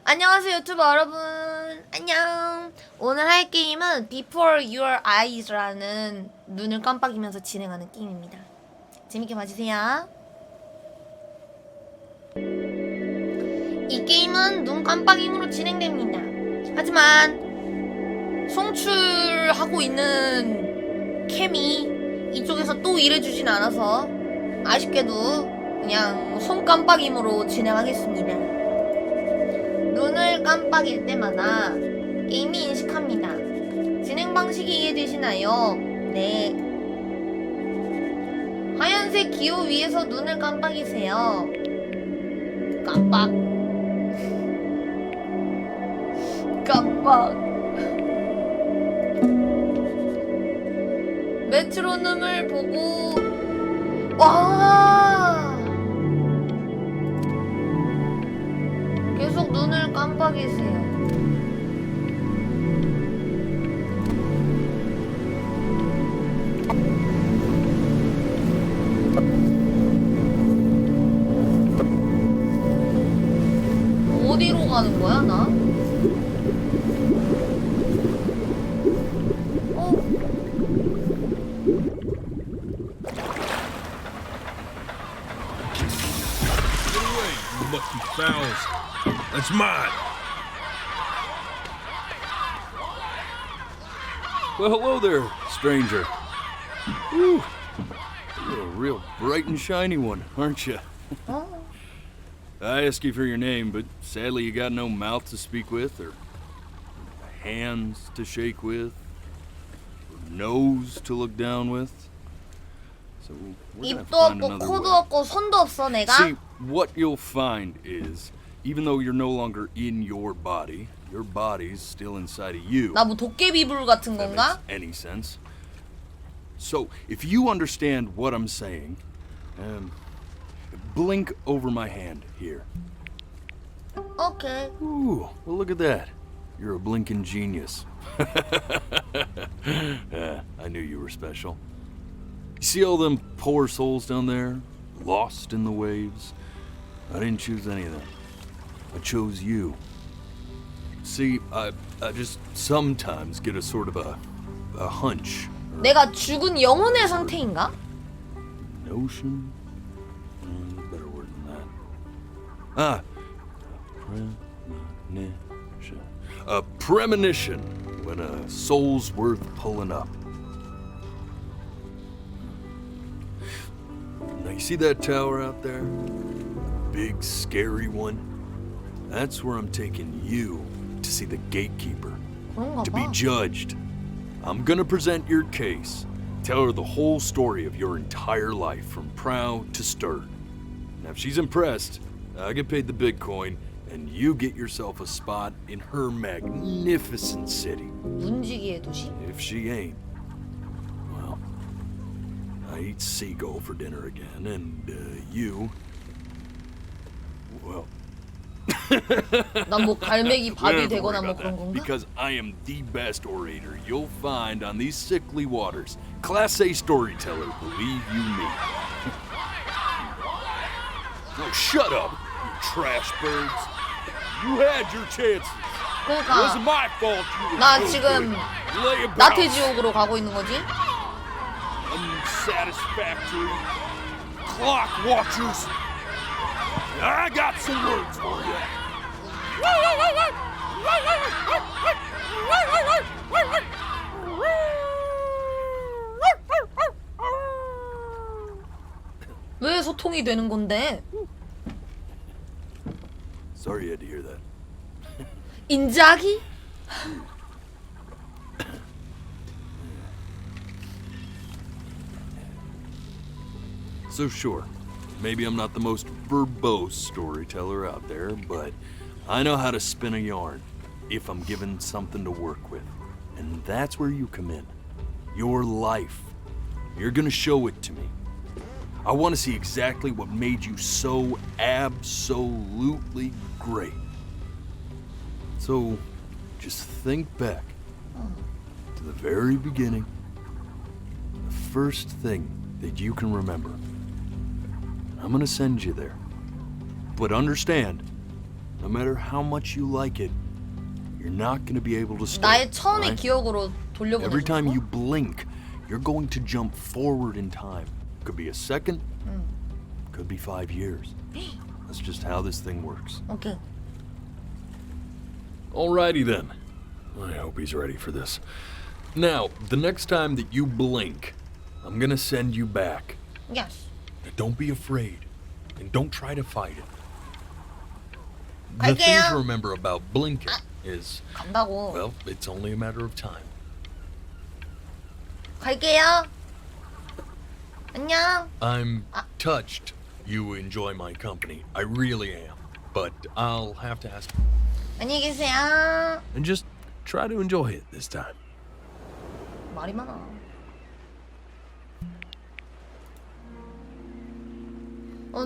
안녕하세요 유튜버 여러분, 안녕. 오늘 할 게임은 Before Your Eyes라는 눈을 깜빡이면서 진행하는 게임입니다. 재밌게 봐주세요. 이 게임은 눈 깜빡임으로 진행됩니다. 하지만 송출하고 있는 캠이 이쪽에서 또 일해주진 않아서 아쉽게도 그냥 손 깜빡임으로 진행하겠습니다. 눈을 깜빡일 때마다 게임이 인식합니다. 진행 방식이 이해되시나요? 네. 하얀색 기호 위에서 눈을 깜빡이세요. 깜빡. 깜빡. 메트로놈을 보고 와. 계속 눈을 깜빡이세요. 어디로 가는 거야, 나? Get away, you lucky fowls. That's mine. Well, hello there, stranger. Whew. You're a real bright and shiny one, aren't you? I asked you for your name, but sadly you got no mouth to speak with, or hands to shake with, or nose to look down with. So we're gonna have to 입도 find 없고 another 코도 way. 없고 손도 없어 내가. See, what you'll find is, even though you're no longer in your body's still inside of you. 나 뭐 도깨비불 같은 If that 건가? makes any sense. So, if you understand what I'm saying, blink over my hand here. 오케이. Ooh, well look at that. You're a blinking genius. I knew you were special. You see all them poor souls down there, lost in the waves? I didn't choose any of them. I chose you. See, I just sometimes get a sort of a hunch. 내가 죽은 영혼의 상태인가? Notion? Better word than that. Premonition. A premonition when a soul's worth pulling up. Now you see that tower out there? Big scary one? That's where I'm taking you to see the gatekeeper. 그런가 To be 봐. judged. I'm gonna present your case. Tell her the whole story of your entire life, from prow to stern. Now, if she's impressed, I get paid the big coin, and you get yourself a spot in her magnificent city. 문지기의 도시? If she ain't, well, I eat seagull for dinner again, and you, well. 난 뭐 갈매기 밥이 Don't worry 되거나 뭐 about 그런 that, 건가? because I am the best orator you'll find on these sickly waters. Class A storyteller, believe you me. Oh, shut up, you trash birds. You had your chances. It wasn't 그러니까 my fault you were 나 no 지금 good. Lay about. 나태지옥으로 가고 있는 거지? Unsatisfactory clock watchers. I got some words for you. 왜 소통이 되는 건데? Sorry you had to hear that. 인자기? So sure, maybe I'm not the most verbose storyteller out there, but I know how to spin a yarn if I'm given something to work with. And that's where you come in. Your life. You're gonna show it to me. I want to see exactly what made you so absolutely great. So, just think back to the very beginning, the first thing that you can remember. I'm gonna send you there. But understand, No matter how much you like it, you're not going to be able to stay. 나의 처음의 alright? 기억으로 Every time you 돌려보내줘. blink, you're going to jump forward in time. Could be a second, could be 5 years. That's just how this thing works. 오케이. Alrighty then. I hope he's ready for this. Now, the next time that you blink, I'm gonna send you back. Yes. Now, don't be afraid, and don't try to fight it. The thing 갈게요. to remember about blinking is, 간다고. well, it's only a matter of time. 갈게요. 안녕. I'm touched you enjoy my company. I really am. But I'll have to ask. 안녕히 계세요. And just try to enjoy it this time. 말이 많아.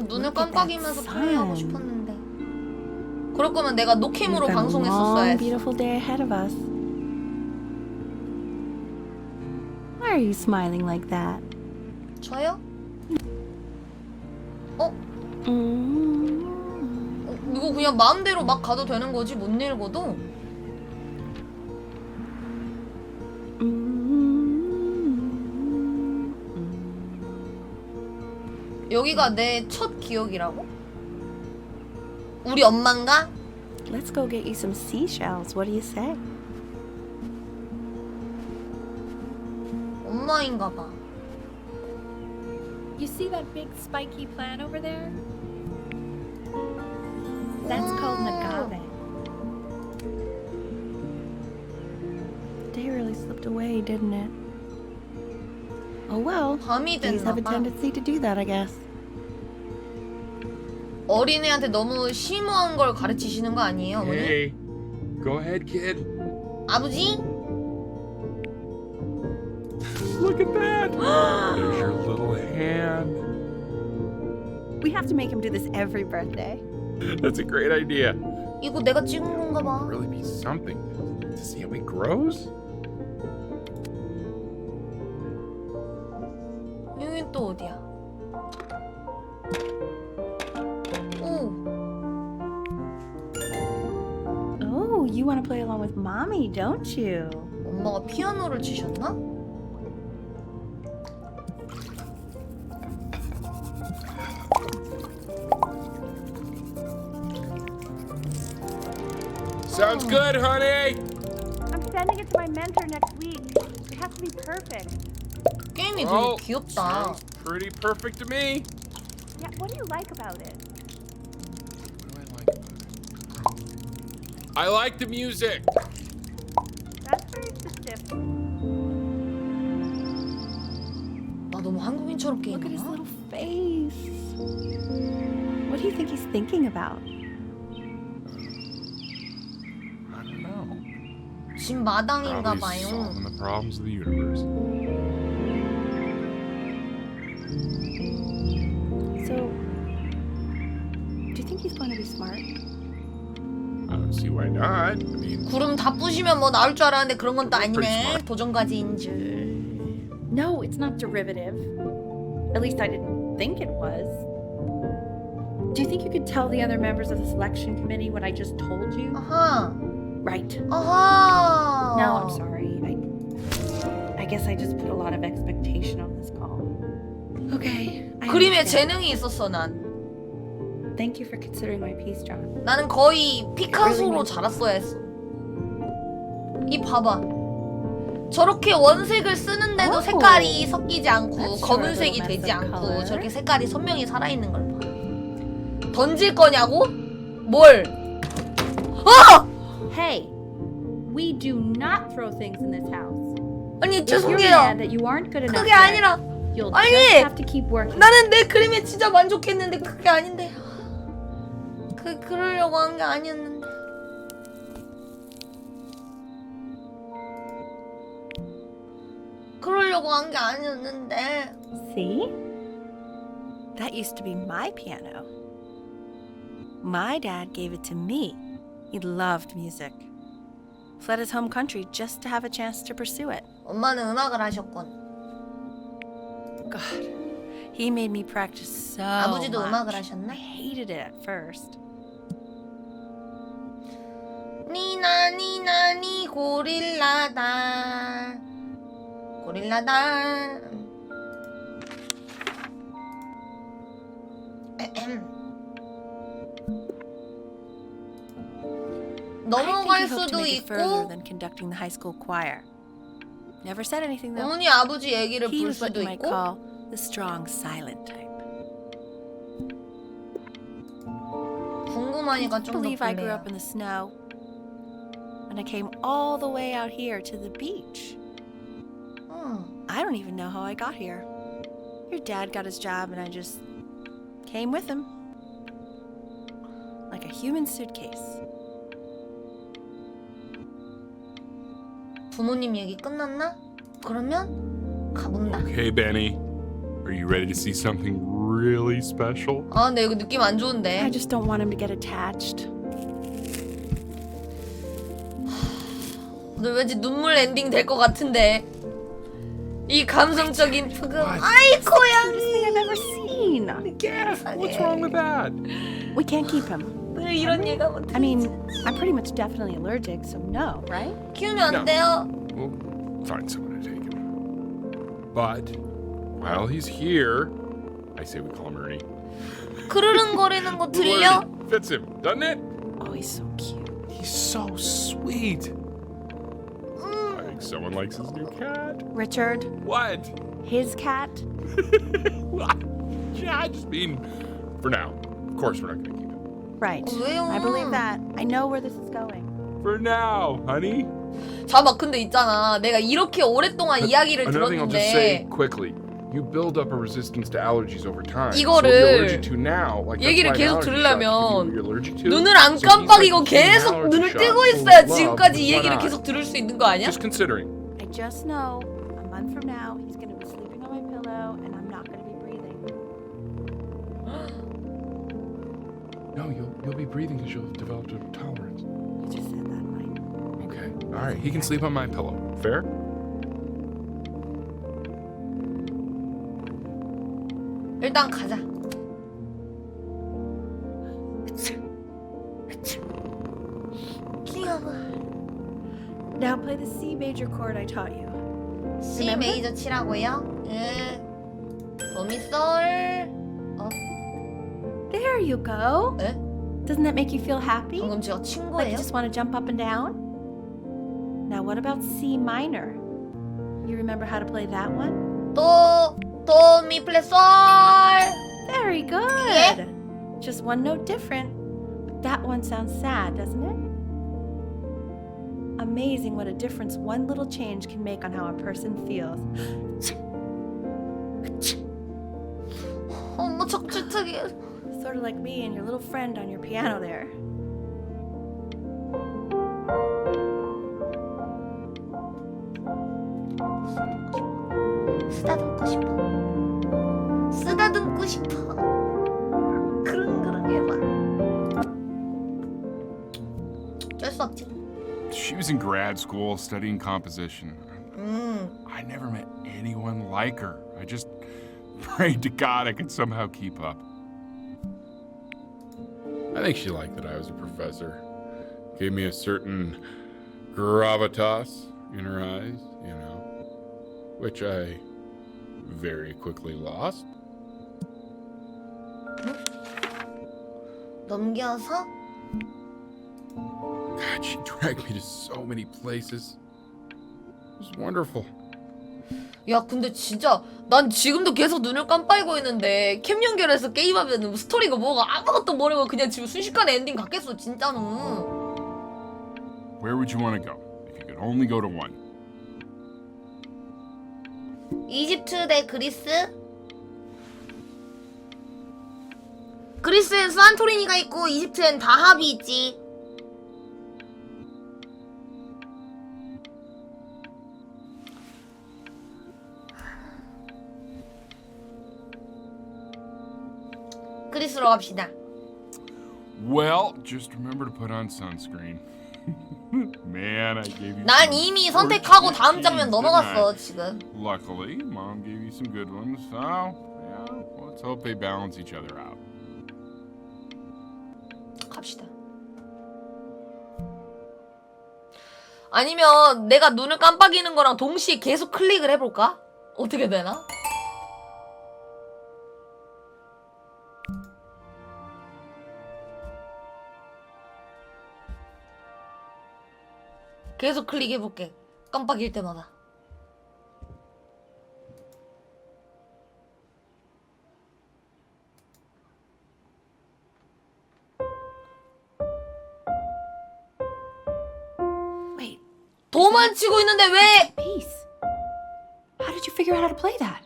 눈을 깜빡이면서 플레이하고 싶었는데. 그럴 거면 내가 노캠으로 We've got a long, 방송했었어야지. beautiful day ahead of us. Why are you smiling like that? 저요? 이거 그냥 마음대로 막 가도 되는 거지 못 읽어도? 여기가 내 첫 기억이라고? 우리 엄마인가? Let's go get you some seashells. What do you say? 엄마인가 봐. You see that big spiky plant over there? That's called an agave. The day really slipped away, didn't it? Oh well. 밤이 Days 됐나 have a 봐. tendency to do that, I guess. 어린애한테 너무 심오한 걸 가르치시는 거 아니에요, 어머니? Hey, go ahead, kid. 아버지? Look at that. There's your little hand. We have to make him do this every birthday. That's a great idea. 이거 내가 찍은 건가 봐. Really be something to see how he grows. 여긴 또 어디야? 오, Oh, you want to play along with mommy, don't you? 엄마가 피아노를 치셨나? Sounds good, honey. I'm sending it to my mentor next week. It has to be perfect. 게임이 되게 Oh, 귀엽다. sounds pretty perfect to me. Yeah, what do you like about it? What do I like about it? I like the music. That's very specific. 나 너무 한국인처럼 Look at his 게임하나? little face. What do you think he's thinking about? I don't know. 집 마당인가 Probably 봐요. solving the problems of the universe. So, do you think he's going to be smart? I don't see why not. I mean, 구름 다 부시면 뭐 나올 줄 알았는데 그런 건 또 Pretty 아니네. smart. 도전과제인 줄. No, it's not derivative. At least I didn't think it was. Do you think you could tell the other members of the selection committee what I just told you? 아하. Right. 아하. No, I'm sorry. I guess I just put a lot of expectation on this call. Okay. I 그림에 understand. 재능이 있었어 난. Thank you for considering my piece, John. 나는 거의 피카소로 자랐어야 했어. 이 봐봐. 저렇게 원색을 쓰는데도 Oh, 색깔이 섞이지 않고 that's 검은색이 sure a little 되지 mess of 않고 color. 저렇게 색깔이 선명히 살아있는 걸 봐. 던질 거냐고? 뭘? 어! Hey, we do not throw things in this house. 아니 If you're 죄송해요. mad that you aren't good enough, 그게 yet, 아니라 you'll 아니! just have to keep working. 나는 내 그림에 진짜 만족했는데 그게 아닌데. 그러려고 한 게 아니었는데. 그러려고 한 게 아니었는데. See? That used to be my piano. My dad gave it to me. He loved music. Fled his home country just to have a chance to pursue it. 엄마는 음악을 하셨군. God, he made me practice so 아버지도 much. 음악을 하셨나? I hated it at first. 고릴라다. 고릴라다. 넘어갈 I think he hoped to 수도 make it further 있고 than conducting the high school choir. Never said anything though. 어머니 아버지 얘기를 He 볼 was what 수도 you might 있고 call the strong silent type. 궁금하니까 I 좀 더 believe I grew 볼래요. up in the snow. And I came all the way out here to the beach. I don't even know how I got here. Your dad got his job and I just came with him. Like a human suitcase. 부모님 얘기 끝났나? 그러면 가본다. Okay, Benny. Are you ready to see something really special? 아 근데 이거 느낌 안 좋은데. I just don't want him to get attached. 오늘 왠지 눈물 엔딩 될 것 같은데. 이 감성적인 푸금. What? 아이 Cutest thing 고양이. I've ever seen. What's wrong with that? We can't keep him. 늘 이런 얘가 못해. I mean, I'm pretty much definitely allergic, so no, right? 키우면 안 No. 돼요. We'll find someone to take him. But while he's here, I say we call him Ernie. 그르릉거리는 거 Little 들려? Ernie fits him, doesn't it? Oh, he's so cute. He's so sweet. I think someone likes his new cat. Richard, What? his cat. Yeah, I just mean for now. Of course, we're not gonna keep him. Right. 왜요? I believe that. I know where this is going. For now, honey. 잠깐만 근데 있잖아. 내가 이렇게 오랫동안 이야기를 Another thing I'll just say 들었는데 quickly. You build up a resistance to allergies over time. 이거를 so what you're allergic to now, like that's 얘기를 why an 계속 allergy shot 들으려면 can give you what you're allergic to. 눈을 안 So he's like 깜빡이고 an 계속 allergy 눈을 shot 뜨고 full 있어야 of love 지금까지 이 with one 얘기를 eye. 계속 들을 수 있는 거 아니야? Just considering. I just know a month from now he's going to be sleeping on my pillow and I'm not going to be breathing. No, you'll be breathing because you'll have developed a tolerance. You just said that, Mike. Okay. All right. He can sleep on my pillow. Fair? 일단 가자. 귀여워. Now play the C major chord I taught you. C Remember? 메이저 치라고요? 도미솔. There you go. 에? Doesn't that make you feel happy? 방금 제가 Like 친구예요? you just want to jump up and down? Now what about C minor? You remember how to play that one? 도미플레솔. Very good. Yeah. Just one note different. But that one sounds sad, doesn't it? Amazing what a difference one little change can make on how a person feels. 어머 적주특이. Sort of like me and your little friend on your piano there. 쓰다듬고 싶어. 쓰다듬고 싶어. 그릉그릉 해봐. 어쩔 수 없지. She was in grad school studying composition. I never met anyone like her. I just prayed to God I could somehow keep up. I think she liked that I was a professor. Gave me a certain gravitas in her eyes, you know, which I very quickly lost. 넘겨서 God, she dragged me to so many places. It was wonderful. 야 근데 진짜 난 지금도 계속 눈을 깜빡이고 있는데 캠 연결해서 게임하면 스토리가 뭐가 아무것도 모르고 그냥 지금 순식간에 엔딩 갔겠어 진짜로. Where would you want to go if you could only go to one? 이집트 대 그리스. 그리스엔 산토리니가 있고 이집트엔 다합이 있지. 그리스로 갑시다. Well, just remember to put on sunscreen. Man, I gave you. 난 some 이미 선택하고 tortured 다음 장면 keys, 넘어갔어 didn't 지금. I? Luckily, Mom gave you some good ones. So, yeah, let's hope they balance each other out. 갑시다. 아니면 내가 눈을 깜빡이는 거랑 동시에 계속 클릭을 해볼까? 어떻게 되나? 계속 클릭해볼게. 깜빡일 때마다. Wait, 도망치고 있는데 왜 piece. How did you figure out how to play that?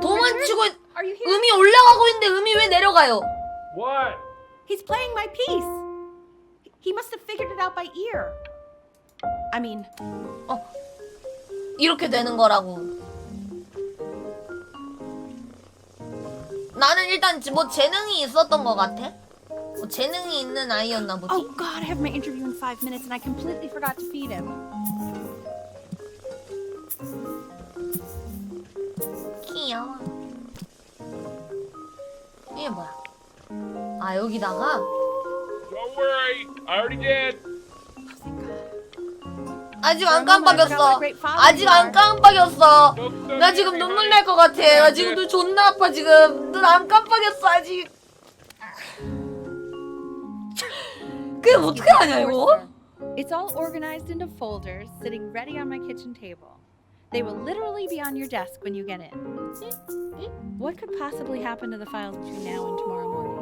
도망치고 Are you here? 음이 올라가고 있는데 음이 왜 내려가요? What? He's playing my piece. He must have figured it out by ear. I mean, 이렇게 되는 거라고. 나는 일단 뭐 재능이 있었던 것 같아. 뭐 재능이 있는 아이였나 보지. Oh God, I have my interview in 5 minutes and I completely forgot to feed him. 귀여워. 이게 뭐야? 아 여기다가 Don't worry, I already did. 아직 안 깜빡였어. 아직 안 깜빡였어. 나 지금 눈물 날 것 같아. 나 지금 눈 존나 아파 지금. 눈 안 깜빡였어 아직. 그게 어떻게 하냐 이거? It's all organized into folders, sitting ready on my kitchen table. They will literally be on your desk when you get in. What could possibly happen to the files between now and tomorrow morning?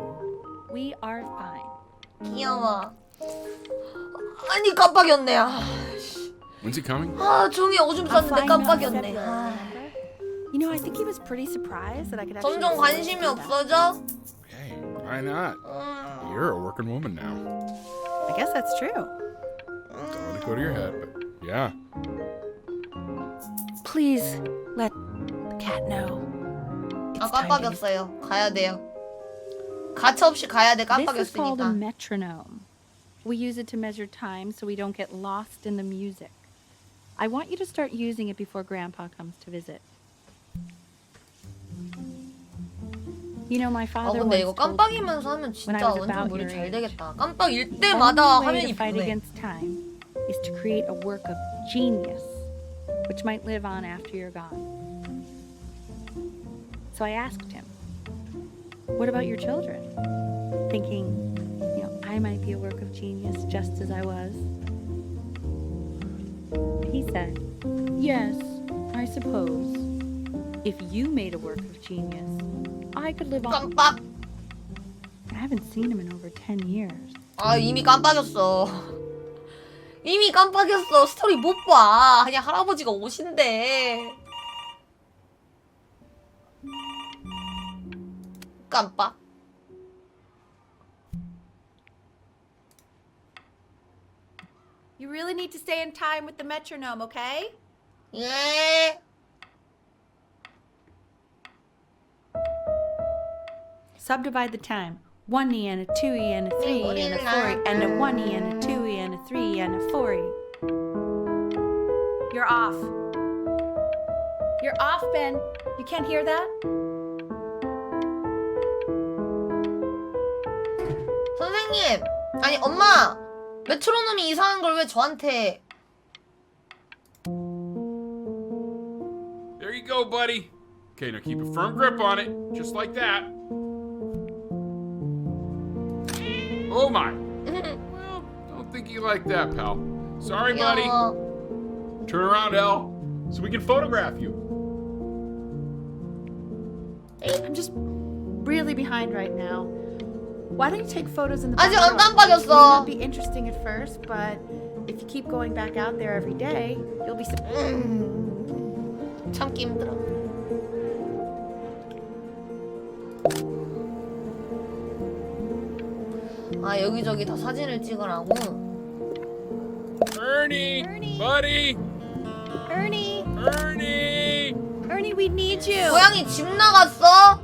We are fine. 귀여워. 아니 깜빡였네. When's he coming? 아 종이 오줌 I'm 쌌는데 flying out in 깜빡였네. February, 아, remember? You know, I think he was pretty surprised that I could actually. 점점 관심이 없어져. Hey, why not? You're a working woman now. I guess that's true. Don't let it go to your head, but yeah. please let the cat know. 아 It's time to 깜빡였어요. 가야 돼요. 가차 없이 가야 돼. This is called a 깜빡였으니까. metronome. We use it to measure time so we don't get lost in the music. I want you to start using it before Grandpa comes to visit. You know, my 아 father 근데 once 이거 told me 깜빡이면서 하면 when I 진짜 was 완전 about 머리 your 잘 age, 되겠다. 깜빡일 the 때마다 only way 화면이 to fight 변해. against time is to create a work of genius, which might live on after you're gone. So I asked him, "What about your children?" Thinking, you know, I might be a work of genius just as I was. He said, "Yes, I suppose. If you made a work of genius, I could live on." 깜빡. I haven't seen him in over 10 years. 아 이미 깜빡였어. 이미 깜빡였어. 스토리 못 봐. 그냥 할아버지가 오신대. 깜빡. You really need to stay in time with the metronome, okay? 예. Subdivide the time. 1E and a 2E and a 3E and a 4E and a 1E and a 2E and a 3E and a 4E. You're off. You're off, Ben. You can't hear that? 선생님. 아니 엄마. 메트로놈이 이상한 걸 왜 저한테. There you go, buddy. Okay, now keep a firm grip on it, just like that. Oh my. Well, don't think you like that, pal. Sorry, buddy. 귀여워. Turn around, Elle, so we can photograph you. I'm just really behind right now. Why don't you take photos in the 아직 안 back room? It may 깜빡였어. not be interesting at first, but if you keep going back out there every day, you'll be. 참기 힘들어. 아 여기저기 다 사진을 찍으라고? Ernie, Ernie. buddy, Ernie, Ernie. Ernie, we need you. 고양이 집 나갔어?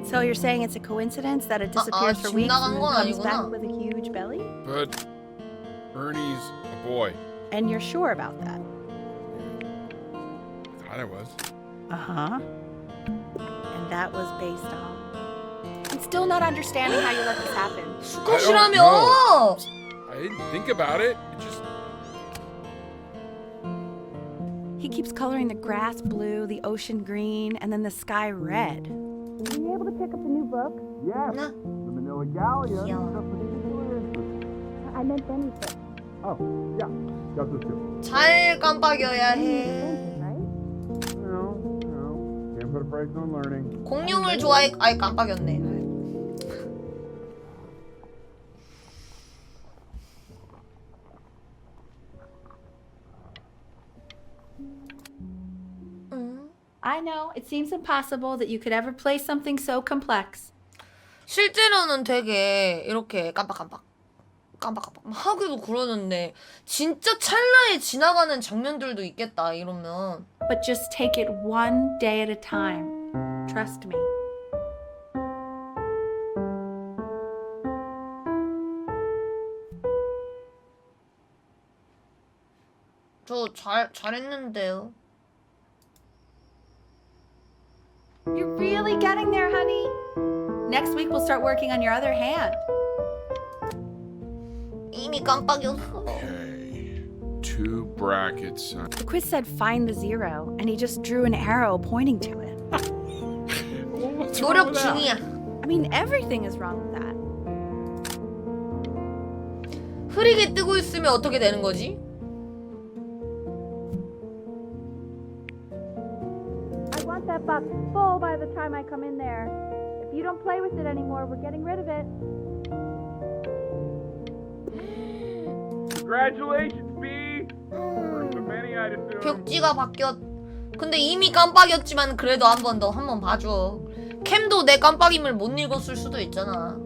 So you're saying it's a coincidence that it disappears for 집 weeks 나간 and then 건 comes back 아니구나. With a huge belly? But Ernie's a boy. and you're sure about that? Thought I was. Uh-huh. And that was based on... I'm still not understanding how you let this happen. 수컷이라며? know. I didn't think about it. It just He keeps coloring the grass blue, the ocean green, and then the sky red. Were you able to pick up the new book? Yes, 나? the Manila Galleon. 귀여워. I meant benefit, Oh, yeah, got this too. 잘 깜빡여야 해. right? No. Can't put a price on learning. 공룡을 좋아해. 아이 깜빡였네. I know, it seems impossible that you could ever play something so complex. 실제로는 되게 이렇게 깜빡깜빡 하기도 그러는데 진짜 찰나에 지나가는 장면들도 있겠다 이러면. But just take it one day at a time. Trust me. 저 잘했는데요. You're really getting there, honey. Next week we'll start working on your other hand. 이미 깜빡였어. Okay. 2 brackets. The quiz said find the zero, and he just drew an arrow pointing to it. What's wrong 노력 with that? 중이야. I mean, everything is wrong with that. 흐리게 뜨고 있으면 어떻게 되는 거지? I want that box full by the time I come in there. If you don't play with it anymore, we're getting rid of it. Congratulations, B. The many I'd assume. 벽지가 바뀌었. 근데 이미 깜빡였지만 그래도 한 번 봐줘. 캠도 내 깜빡임을 못 읽었을 수도 있잖아.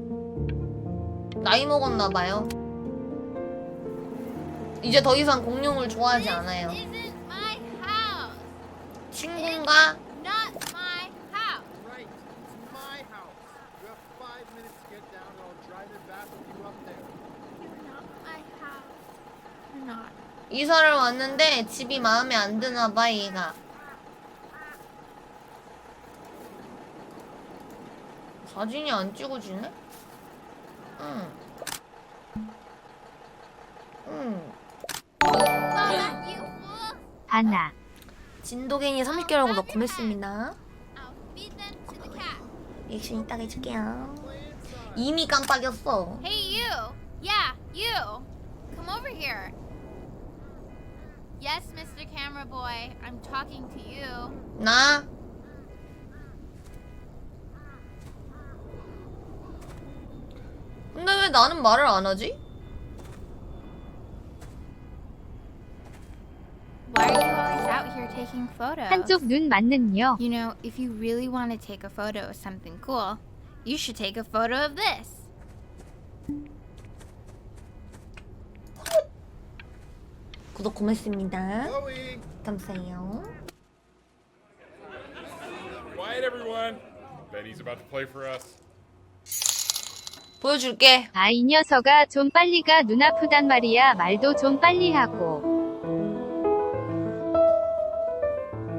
나이 먹었나 봐요. 이제 더 이상 공룡을 좋아하지 않아요. Isn't my house. 친구인가? Not my house. Right, it's my house. You have 5 minutes to get down and I'll drive it back with you up there. It's not my house. Not. 이사를 왔는데 집이 마음에 안 드나 봐 얘가. 사진이 안 찍어지네? Mama, you fool. 하나. 진도갱이 30개라고 너 고맙습니다. I'll feed them to the cat. 리액션 이따가 해줄게요. 이미 깜빡였어. Hey, you. Yeah, you. Come over here. Yes, Mr. Camera Boy. I'm talking to you. 나? 근데 왜 나는 말을 안 하지? Why are you always out here taking photos? 한쪽 눈 맞는요. You know, if you really want to take a photo of something cool, you should take a photo of this. 구독 고맙습니다. Chloe! 감사해요. Quiet, everyone. Betty's about to play for us. 보여줄게. 아, 이 녀석아 좀 빨리 가. 눈 아프단 말이야. 말도 좀 빨리 하고.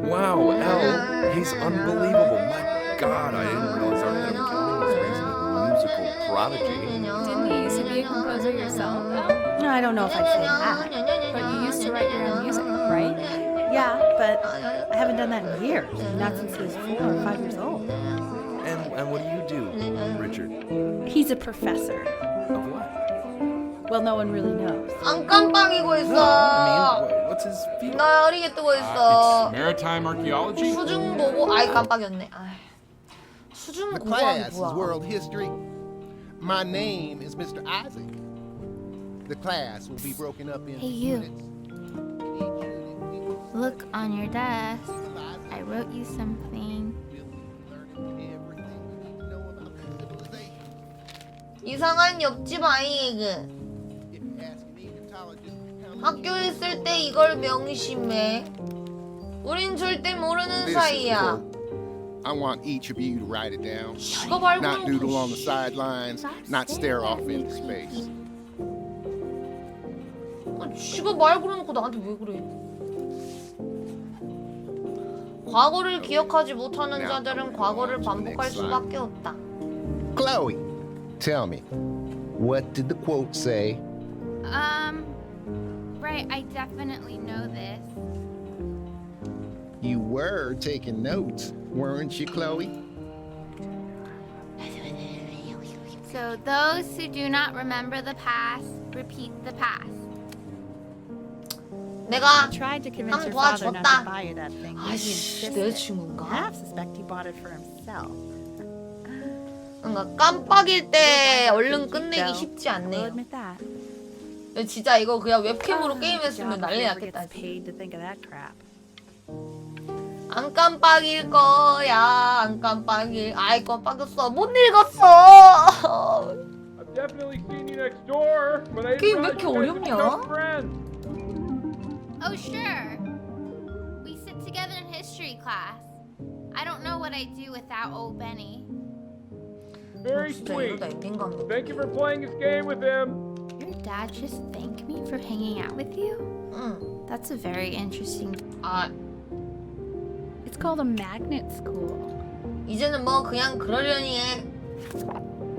Wow, Elle, he's unbelievable. My God, I didn't realize our head of accounting was raising a musical prodigy. Didn't you used to be a composer yourself? No, I don't know if I'd say that. But you used to write your own music, right? Yeah, but I haven't done that in years. Not since he was 4 or 5 years old. And what do you do, Richard? He's a professor. Of what? Well, no one really knows. 안 깜빡이고 있어. I mean, what's his field? 나 어리게 뜨고 있어. It's maritime archaeology. 수중 보고 아이 깜빡였네. 아이. 수중 The 고고학이 class is 뭐야? world history. My name is Mr. Isaac. The class will be broken up into Hey, you. units. Each unit will Look on your desk. I wrote you something. learning everything you need to know about civilization. 이상한 옆집 아이에게 If you ask an Egyptologist, how many 학교에 있을 때 이걸 명심해. 우린 절대 모르는 This is 사이야. quote. I want each of you to write it down. 이거 말고 Not doodle on the sidelines, not stare off into space. 지가 말 그러놓고 나한테 왜 그래? 과거를 기억하지 못하는 자들은 과거를 반복할 수밖에 없다. Chloe, tell me, what did the quote say? Right, I definitely know this. You were taking notes, weren't you, Chloe? So those who do not remember the past, repeat the past. 내가 I tried to convince 한번 your father not 도와줬다. to buy you that thing. He 아이씨, insisted. 내 친구인가? Half suspect he bought it for himself. 뭔가 깜빡일 때 얼른 Though, 끝내기 쉽지 I'll 않네요. admit that. 진짜 이거 그냥 웹캠으로 Ah, 게임했으면 job 난리 never 났겠다. gets paid to think of that crap. 안 깜빡일 거야. 안 깜빡일. 아이 깜빡였어. 못 읽었어. I've definitely seen you next door, but I 게임 왜 이렇게 어렵냐? Oh, sure. We sit together in history class. I don't know what I'd do without old Benny. Very 진짜 sweet. 이러다 엔딩감. Thank you for playing this game with him. Your dad just thanked me for hanging out with you? 응. That's a very interesting. 아 It's called a magnet school. 이제는 뭐 그냥 그러려니 해.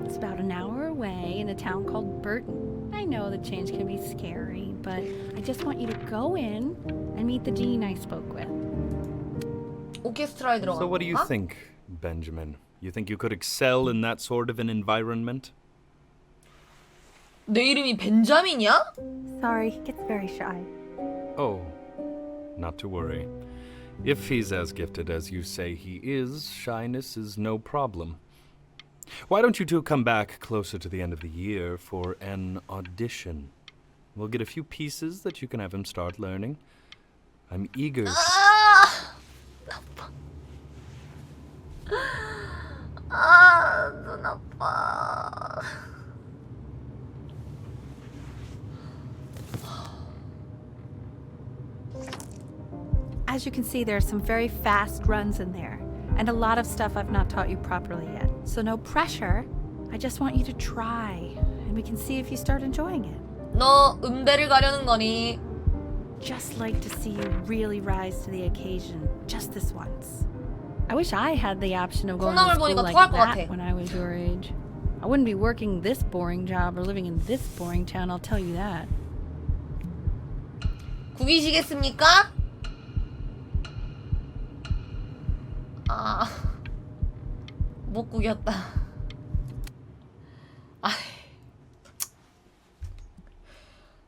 It's about an hour away in a town called Burton. I know the change can be scary, but I just want you to go in and meet the dean I spoke with. 오케스트라에 들어가. So what do you think, Benjamin? You think you could excel in that sort of an environment? 내 이름이 벤자민이야? Sorry, he gets very shy. Oh, not to worry. If he's as gifted as you say he is, shyness is no problem. Why don't you two come back closer to the end of the year for an audition? We'll get a few pieces that you can have him start learning. I'm eager. 아, 아파. 아, 눈 아파. As you can see, there are some very fast runs in there, and a lot of stuff I've not taught you properly yet. So no pressure. I just want you to try, and we can see if you start enjoying it. 너 음대를 가려는 거니? Just like to see you really rise to the occasion, just this once. I wish I had the option of going to 콩나물 school 보니까 like 토할 것 that 같아. when I was your age. I wouldn't be working this boring job or living in this boring town, I'll tell you that. 구기시겠습니까? 아, 못 구겼다.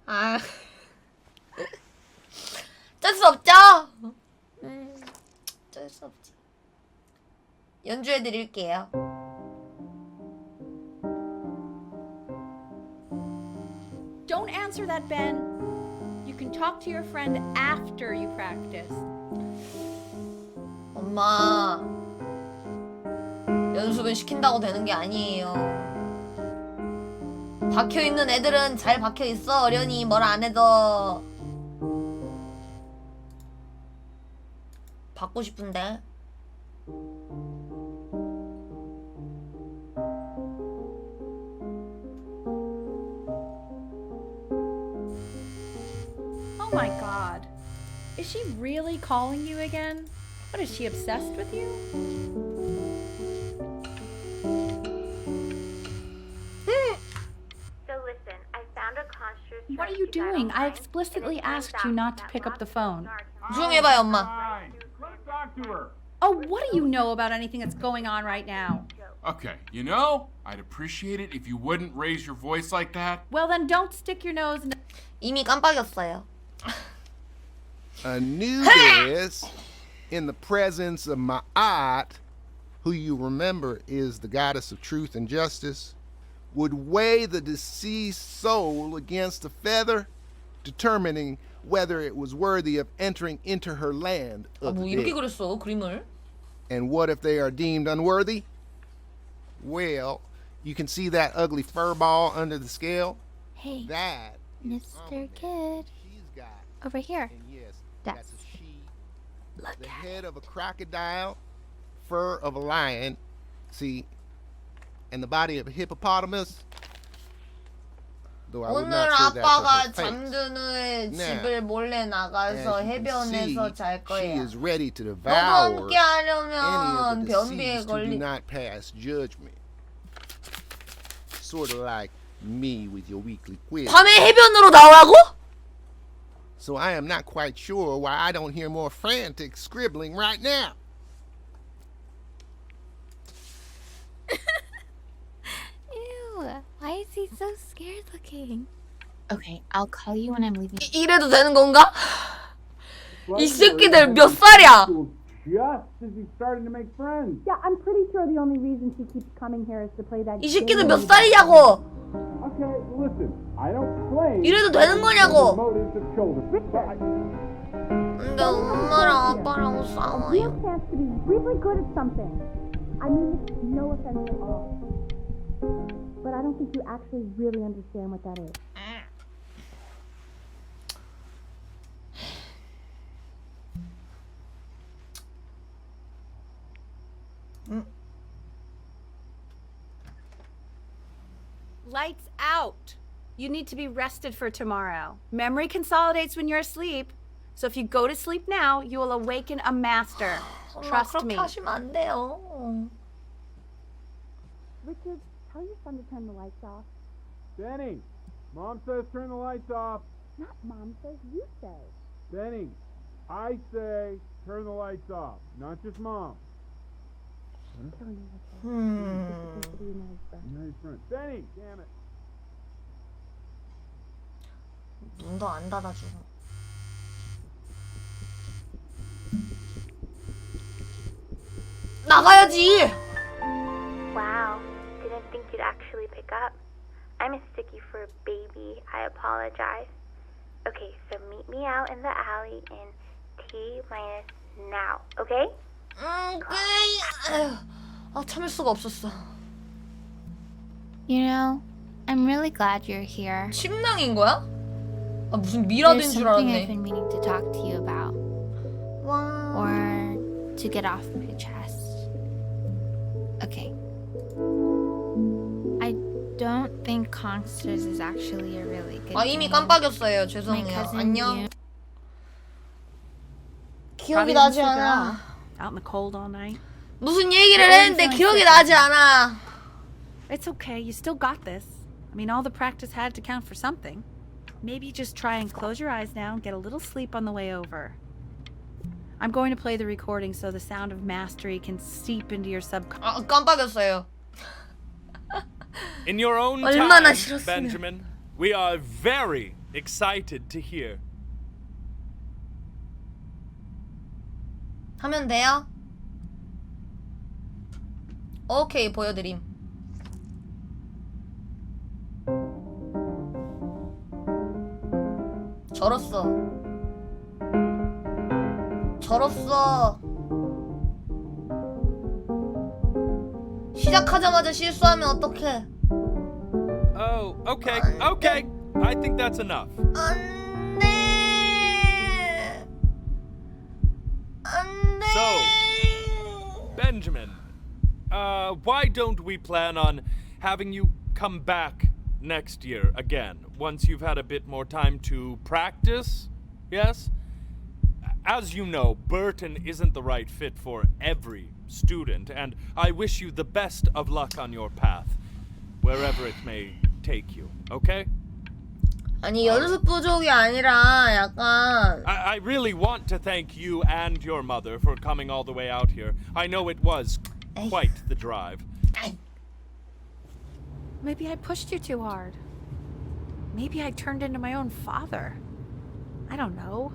아, 어쩔 수 없죠? 어쩔 수 없지. 연주해 드릴게요. Don't answer that, Ben. You can talk to your friend after you practice. 엄마, 연습은 시킨다고 되는 게 아니에요. 박혀있는 애들은 잘 박혀있어. 어련히 뭘 안 해도. 받고 싶은데. Oh my god. Is she really calling you again? What, is she obsessed with you? So listen, I found a construct. What are you doing? I explicitly asked you not to pick up the phone. 조용해봐요, 엄마. Talk to her. Oh, what do you know about anything that's going on right now? Okay, you know, I'd appreciate it if you wouldn't raise your voice like that. Well, then don't stick your nose in. 이미 깜빡였어요. Anubis, in the presence of Ma'at, who you remember is the goddess of truth and justice, would weigh the deceased soul against a feather, determining whether it was worthy of entering into her land 아, of 뭐 the 이렇게 dead. 그렸어, 그림을? And what if they are deemed unworthy? Well, you can see that ugly fur ball under the scale? Hey, That is Mr. Kid, she's got. over here. And yes, That's that's a she. Look The at head of a crocodile, fur of a lion, see, and the body of a hippopotamus. Though I would 오늘 not say that's 아빠가 her face. 잠든 후에 네. 집을 몰래 나가서 As you can see, 해변에서 잘 she 거예요. is ready to 너도 devour 함께 any 하려면 of the 변비에 deceased who do 걸리. not pass judgment. Sort of like me with your weekly quiz. 밤에 해변으로 나오라고? so I am not quite sure why I don't hear more frantic scribbling right now. Ew, why is he so scared looking? Okay, I'll call you when I'm leaving. 이래도 되는 건가? 이 새끼들 몇 살이야? Just as he's starting to make friends. Yeah, I'm pretty sure the only reason she keeps coming here is to play that. 이 새끼들 몇 살이냐고? Okay, listen, I don't claim 이래도 되는 거냐고? motives of children. But I... 근데 엄마랑 아빠랑 싸워요. Real chance to be really good at something. I mean, no offense at all. But I don't think you actually really understand what that is. Lights out. You need to be rested for tomorrow. Memory consolidates when you're asleep. So if you go to sleep now, you will awaken a master. 엄마 Trust 그렇게 me. 하시면 안 돼요. Richard, tell your son to turn the lights off. Benny, Mom says turn the lights off. Not Mom says, you say. Benny, I say turn the lights off, not just Mom. Nice friend. Benny, damn it. 눈도 안 닫아주고. 나가야지. Wow, didn't think you'd actually pick up. I mistook you for a baby. I apologize. Okay, so meet me out in the alley in T-minus now, okay? 에휴, 아 참을 수가 없었어. You know, I'm really glad you're here. 침낭인 거야? 아 무슨 미라된 There's 줄 something I've 알았네. been meaning to talk to you about, 와. or to get off my chest. Okay. I don't think Consters is actually a really good. 아 이미 name. 깜빡였어요. My 죄송해요. cousin 안녕. knew. 기억이 Probably 나지 didn't sleep at 않아. all. Out in the cold all night. 무슨 얘기를 You're 했는데 feeling 기억이 sick. 나지 않아. It's okay. You still got this. I mean, all the practice had to count for something. Maybe just try and close your eyes now and get a little sleep on the way over. I'm going to play the recording so the sound of mastery can seep into your subconscious. 아 깜빡였어요. In your own 얼마나 time, 싫었으면. Benjamin, we are very excited to hear. 하면 돼요? 오케이 보여드림. 절었어. 절었어. 시작하자마자 실수하면 어떡해? Oh, okay, okay. I think that's enough. 안 돼. 안 돼. So, Benjamin, why don't we plan on having you come back next year again, once you've had a bit more time to practice? Yes? As you know, Burton isn't the right fit for every student, and I wish you the best of luck on your path, wherever it may take you, okay? 아니 연습 부족이 아니라 약간 I really want to thank you and your mother for coming all the way out here. I know it was quite the drive. Maybe I pushed you too hard. Maybe I turned into my own father. I don't know.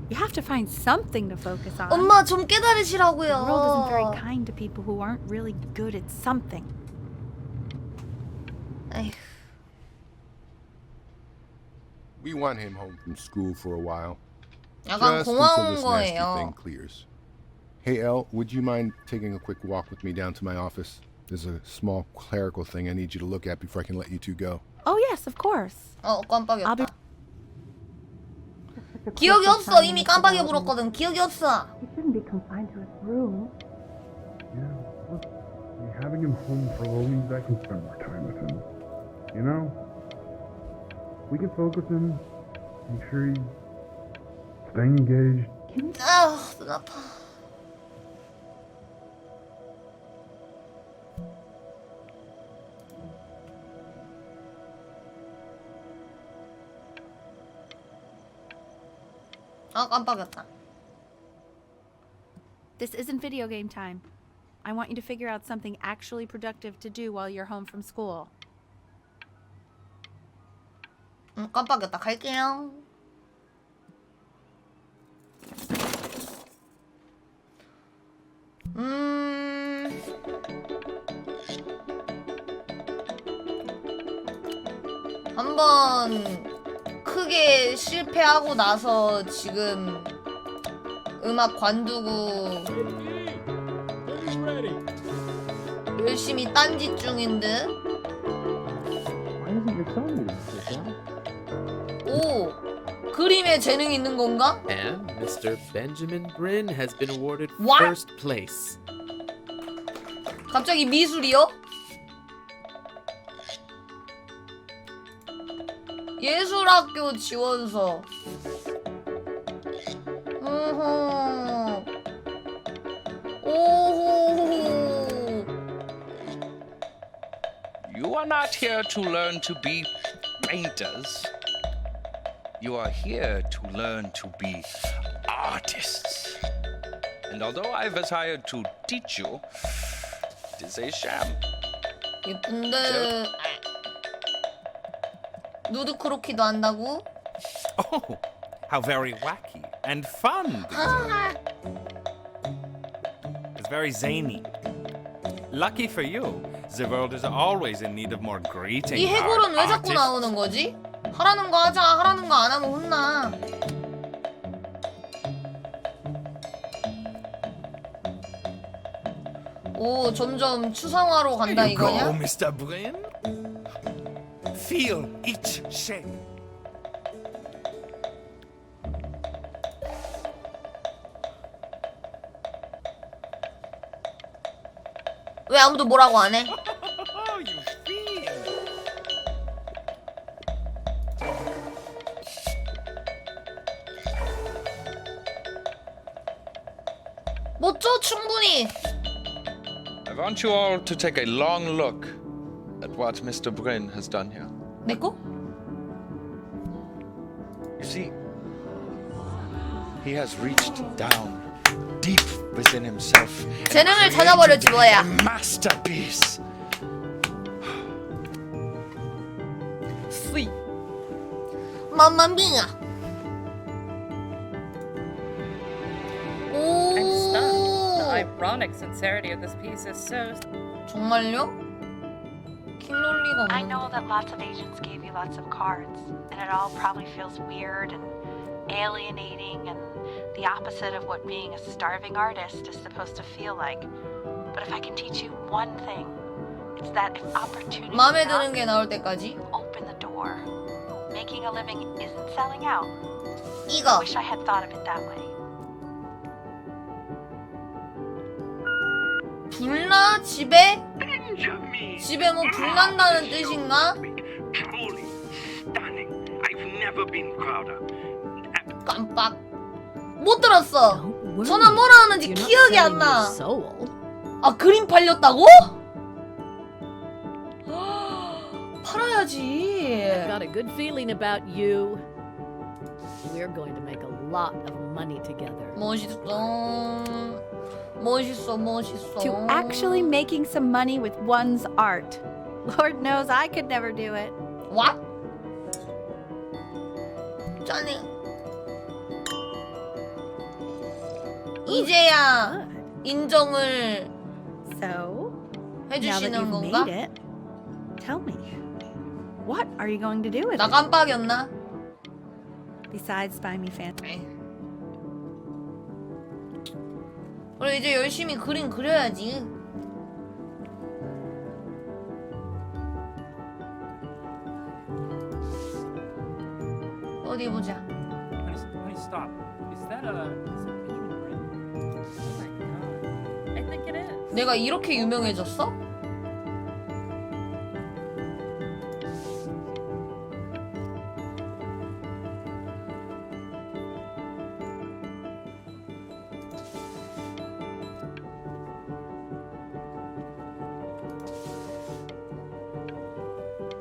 You have to find something to focus on. 엄마 좀 The world isn't very 깨달으시라고요. kind to people who aren't really good at something. 에휴. We want him home from school for a while. 약간 Just until 고마운 this nasty thing 거예요. clears. Hey, Elle, would you mind taking a quick walk with me down to my office? There's a small clerical thing I need you to look at before I can let you two go. Oh yes, of course. 어 I'll be. 깜빡이었다. 기억이 없어. 이미 깜빡이 불었거든. 기억이 없어. He shouldn't be confined to his room. Yeah, look, having him home for a little means I can spend more time with him. You know? We can focus him, make sure he's staying engaged. 아우 눈 아파. 아 깜빡이었다. This isn't video game time. I want you to figure out something actually productive to do while you're home from school. 깜빡이었다. 갈게요. 한번 크게 실패하고 나서 지금 음악 관두고 열심히 딴짓 중인 듯. 오, 그림에 재능이 있는 건가? And Mr. Benjamin Bryn has been awarded What? first place. 갑자기 미술이요? 예술학교 지원서. 오호. You are not here to learn to be painters. You are here to learn to be artists. And although I was hired to teach you, it is a sham. 예쁜데 누드 크로키도 한다고? Oh, how very wacky and fun. It's very zany. Lucky for you, the world is always in need of more greeting. 이 해골은 왜 자꾸 나오는 거지? 하라는 거 하자. 하라는 거 안 하면 혼나. 오, 점점 추상화로 간다 이거냐? Go, Mr. Bryn. Feel each shape. 왜 아무도 뭐라고 안 해? You fiend. 멋져 충분히. I want you all to take a long look at what Mr. Bryn has done here. 내 거? You see, he has reached down deep within himself. 재능을 찾아버렸지 뭐야. Masterpiece. 스윗. 맘마미야. 오. I'm stunned. The ironic sincerity of this piece is so. 정말요? 킬롤리가 I know that lots of agents gave you lots of cards, and it all probably feels weird and alienating and the opposite of what being a starving artist is supposed to feel like. But if I can teach you one thing, it's that if opportunity 마음에 드는 게 나올 때까지. open the door. Making a living isn't selling out. I 이거. wish I had thought of it that way. 불나 집에? 집에 뭐 불난다는 뜻인가? 깜빡. 못 들었어. 전화 뭐라 하는지 기억이 안 나. 아 그림 팔렸다고? 팔아야지. I've got a good feeling about you. We're going to make a lot of money together. 멋있어. 멋있어, 멋있어. To actually making some money with one's art. Lord knows I could never do it. What? 짠해. 이제야 인정을 So, now that 해주시는 you've 건가? made it, tell me, what are you going to do with 나 it? 깜빡이었나? Besides buy me fancy. 그래 이제 열심히 그림 그려야지. 어디 보자. Honey, stop. Is that Benjamin Bryn? Oh my god. I think it is. 내가 이렇게 유명해졌어?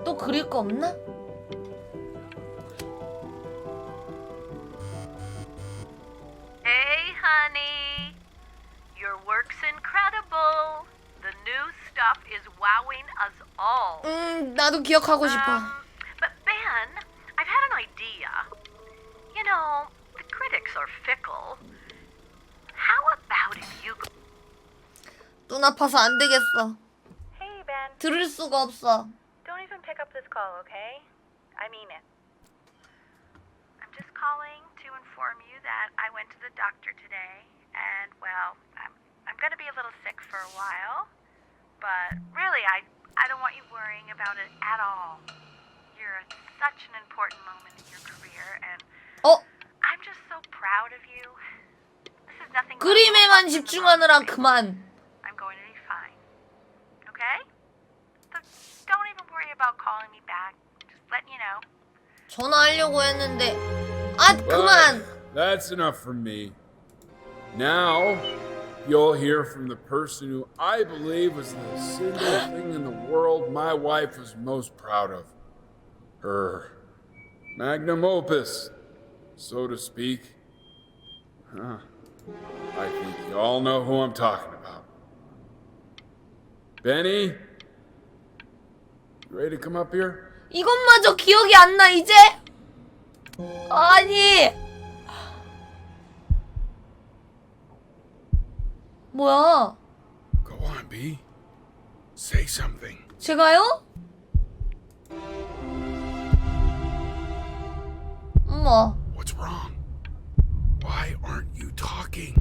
또 그릴 거 없나? 나도 기억하고 싶어. But Ben, I've had an idea. You know, the critics are fickle. How about if you go... 눈 아파서 안 되겠어. Hey, Ben. 들을 수가 없어. Don't even pick up this call, okay? I mean it. I'm just calling to inform you that I went to the doctor today, and well, I'm gonna be a little sick for a while, but really, I don't want you worrying about it at all. You're at such an important moment in your career, and I'm just so proud of you. This is nothing. 그림에만 집중하느라 그만. I'm going to be fine. Okay? So don't even worry about calling me back. Just letting you know. 전화하려고 했는데 그만. That's enough from me. Now, you'll hear from the person who I believe was the single thing in the world my wife was most proud of. Her magnum opus, so to speak. Huh. I think you all know who I'm talking about. Benny? You ready to come up here? 이것마저 기억이 안 나 이제? 아니. 뭐야? Go on, B. Say something. 제가요? 엄마. What's wrong? Why aren't you talking?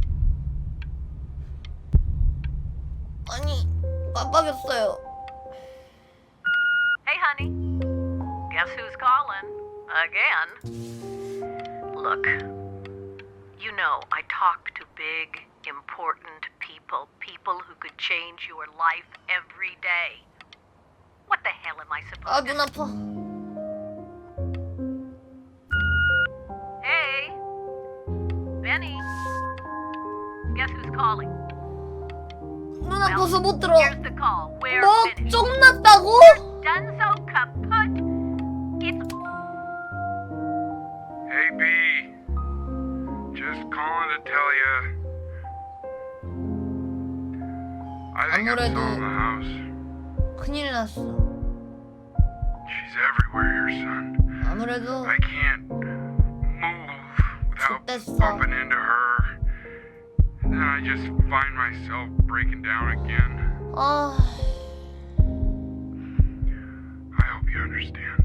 아니, 깜빡했어요. Hey, honey. Guess who's calling? Again. Look, you know I talk to big, important people. People who could change your life every day. What the hell am I supposed to... 눈 아파. Hey. Benny. Guess who's calling? 눈 아파서 못 들어. Here's the call. We're 뭐? finished. 쫑났다고? Done so kaput. It's... Hey, B. Just calling to tell you. I think I'm still in the house. 큰일 났어. She's everywhere here, son. 아무래도 I can't move without bumping into her. And then I just find myself breaking down again. I hope you understand.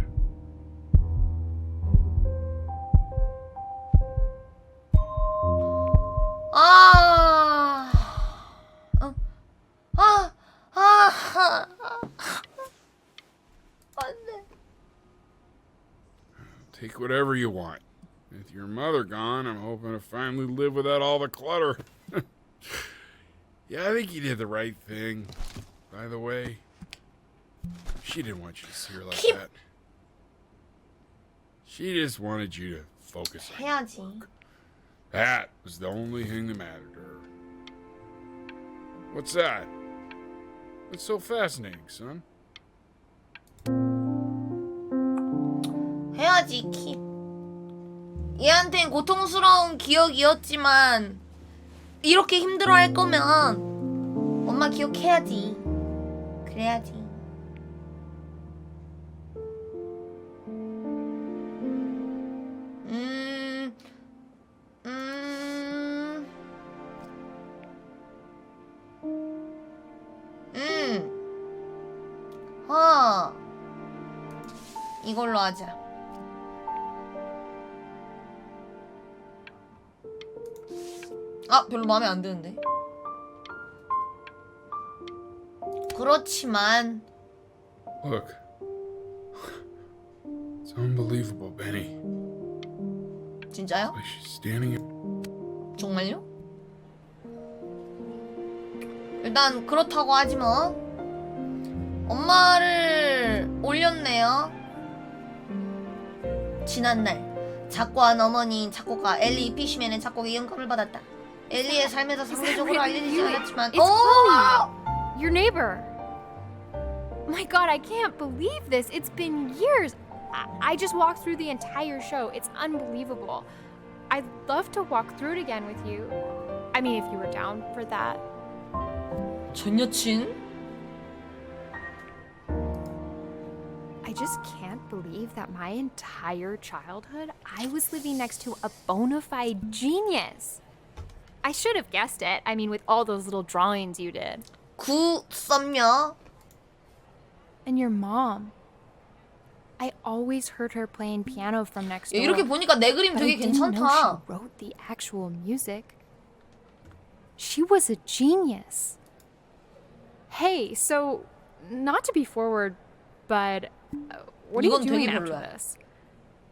Take whatever you want. With your mother gone, I'm hoping to finally live without all the clutter. Yeah, I think you did the right thing. By the way, she didn't want you to see her like that. She just wanted you to focus on 해야지. your work. That was the only thing that mattered to her. What's that? What's so fascinating, son? 해야지, 킵. 얘한텐 고통스러운 기억이었지만 이렇게 힘들어할 거면 엄마 기억해야지. 그래야지. 이걸로 하자. 별로 마음에 안 드는데. 그렇지만 Look. It's unbelievable, Benny. 진짜요? Like she's standing in... 정말요? 일단 그렇다고 하지 뭐. 엄마를 올렸네요. 지난날 작곡한 어머니인 작곡가 엘리 피쉬맨의 작곡에 영감을 받았다. 엘리의 삶에서 상대적으로 알려지지 않았지만 It's Chloe, your neighbor. My God, I can't believe this. It's been years. I just walked through the entire show. It's unbelievable. I'd love to walk through it again with you. I mean, if you were down for that. 전 여친? I just can't believe that my entire childhood I was living next to a bona fide genius. I should have guessed it. I mean, with all those little drawings you did. 썸녀. And your mom. I always heard her playing piano from next door. 이렇게 보니까 내 그림 But I 되게 didn't know 괜찮다. she wrote the actual music. She was a genius. Hey, so not to be forward, but what are you 이건 doing 되게 after 별로야. this?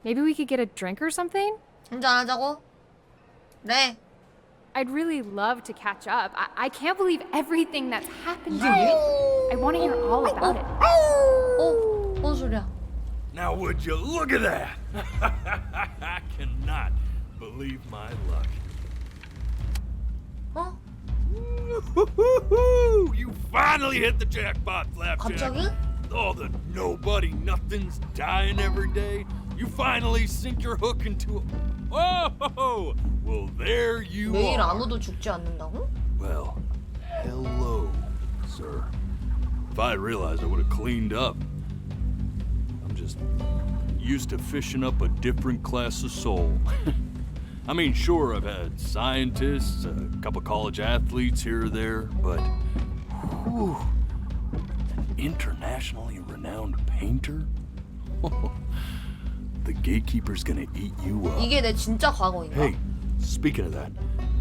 Maybe we could get a drink or something? 한잔하자고? 네. I'd really love to catch up. I can't believe everything that's happened to you. I want to hear all about it. 뭔 소리야? Now would you look at that? I cannot believe my luck. You finally hit the jackpot, Flapjack. 갑자기? All the nobody nothings dying every day. You finally sink your hook into a... Oh, well there you 매일 are. 안 오도 죽지 않는다고? Well, hello, sir. If I had realized, I would have cleaned up. I'm just used to fishing up a different class of soul. I mean, sure, I've had scientists, a couple college athletes here or there, but whew, an internationally renowned painter? The gatekeeper's gonna eat you up. 이게 내 진짜 과거인가? Hey, speaking of that,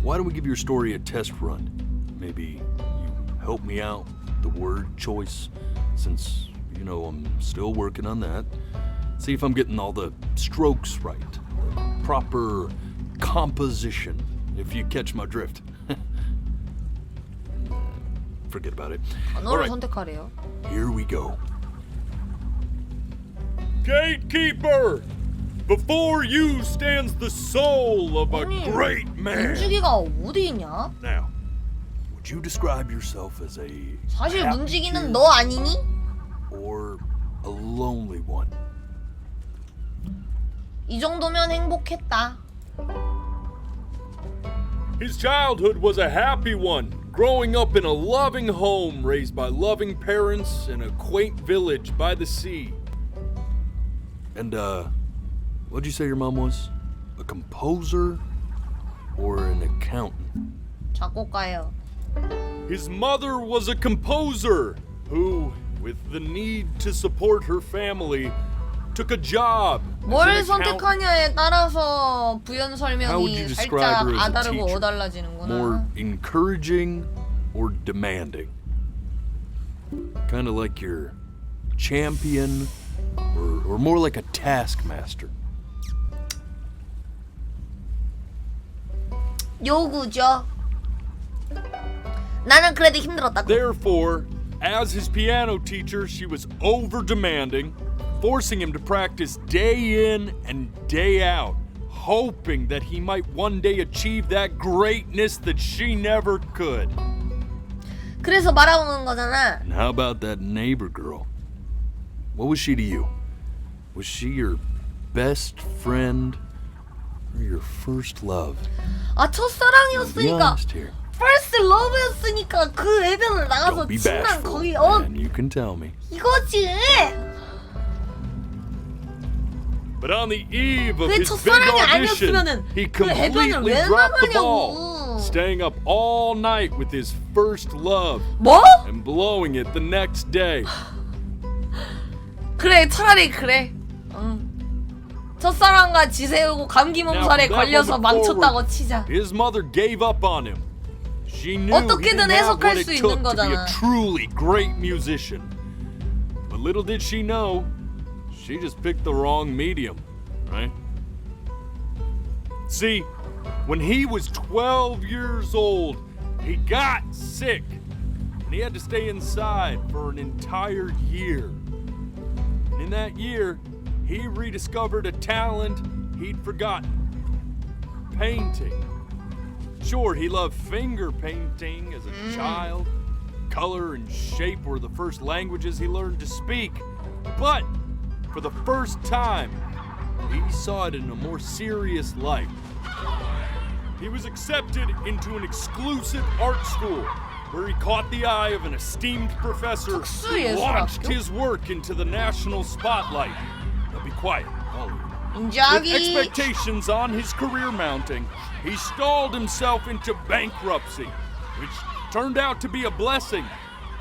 why don't we give your story a test run? Maybe you help me out with the word choice, since, you know, I'm still working on that. See if I'm getting all the strokes right, the proper composition, if you catch my drift. Forget about it. All 단어를 right, 선택하래요. here we go. Gatekeeper! Before you stands the soul of a great man. 문지기가 어디 있냐? Now, would you describe yourself as a 사실 happy 문지기는 kid 너 아니니? or a lonely one? 이 정도면 행복했다. His childhood was a happy one, growing up in a loving home raised by loving parents in a quaint village by the sea. And, what'd you say your mom was? A composer or an accountant? 작곡가예요. His mother was a composer who, with the need to support her family, took a job. 뭘 선택하냐에 따라서 부연 How would you 설명이 describe 살짝 her as a 아다르고 teacher? 어달라지는구나. More encouraging or demanding? Kind of like your champion or more like a taskmaster? 요구죠. 나는 그래도 힘들었다고. Therefore, as his piano teacher, she was over-demanding, forcing him to practice day in and day out, hoping that he might one day achieve that greatness that she never could. 그래서 말아보는 거잖아. And how about that neighbor girl? What was she to you? Was she your best friend or your first love? 아 Be 첫사랑이었으니까 honest here. first love였으니까 그 애변을 나가서 Don't be 친한 bashful, 거기 and you can tell me. 이거지. But on the eve of 그 his big 첫사랑이 audition, 아니었으면은 he 그 애변을 completely 왜 dropped the 나가냐고. ball, staying up all night with his first love 뭐? and blowing it the next day. 그래 차라리 그래. 응. 첫사랑과 지새우고 감기 Now, 몸살에 from that 걸려서 moment 망쳤다고 forward, 치자. his mother gave up on him. She knew he 어떻게든 didn't have 해석할 what 수 it 있는 took to be a 거잖아. truly great musician. But little did she know, she just picked the wrong medium, right? See, when he was 12 years old, he got sick, and he had to stay inside for an entire year. And in that year, he rediscovered a talent he'd forgotten: painting. Sure, he loved finger painting as a child. Color and shape were the first languages he learned to speak. But for the first time, he saw it in a more serious light. He was accepted into an exclusive art school where he caught the eye of an esteemed professor who launched his work into the national spotlight. Now be quiet, all of you. With expectations on his career mounting, he stalled himself into bankruptcy, which turned out to be a blessing,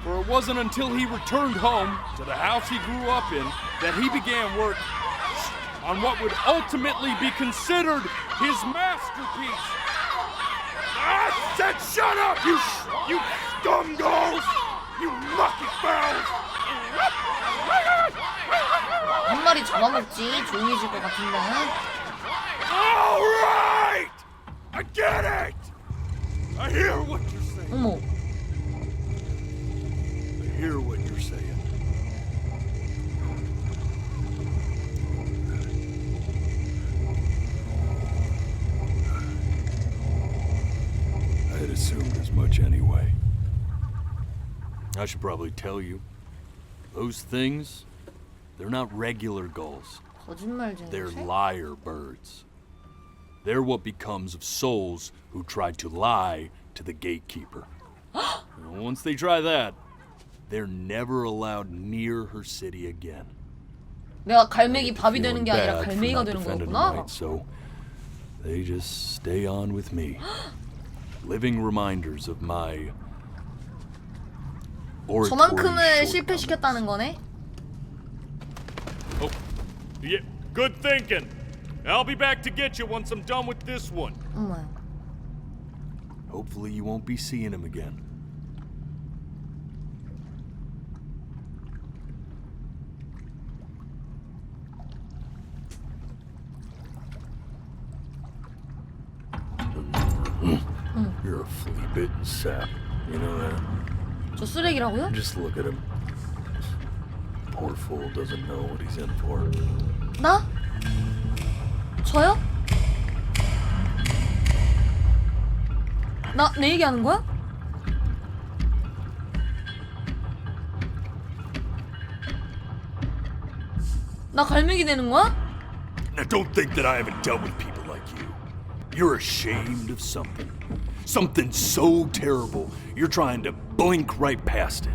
for it wasn't until he returned home to the house he grew up in that he began work on what would ultimately be considered his masterpiece. I said shut up, you scumballs! You lucky fowls! 한 마리 잡아먹지 조용해질 것 같은데. All right! I get it! I hear what you're saying. 어머. I hear what you're saying. I had assumed as much anyway. I should probably tell you, those things, they're not regular gulls. They're liar birds. They're what becomes of souls who tried to lie to the gatekeeper. Once they try that, they're never allowed near her city again. 내가 갈매기 밥이 되는 게 아니라 Bad for 갈매기가 not 되는 defending 거구나. right, so they just stay on with me. Living reminders of my oratory 저만큼을 실패시켰다는 거네. Oh, yeah, good thinking. I'll be back to get you once I'm done with this one. 어머. Hopefully you won't be seeing him again. You're a flea-bitten sap. You know that? 저 쓰레기라고요? Just look at him. Poor fool doesn't know what he's in for. 나? 저요? 내 얘기하는 거야? 나 갈매기 되는 거야? Now don't think that I haven't dealt with people like you. You're ashamed of something. Something so terrible, you're trying to blink right past it.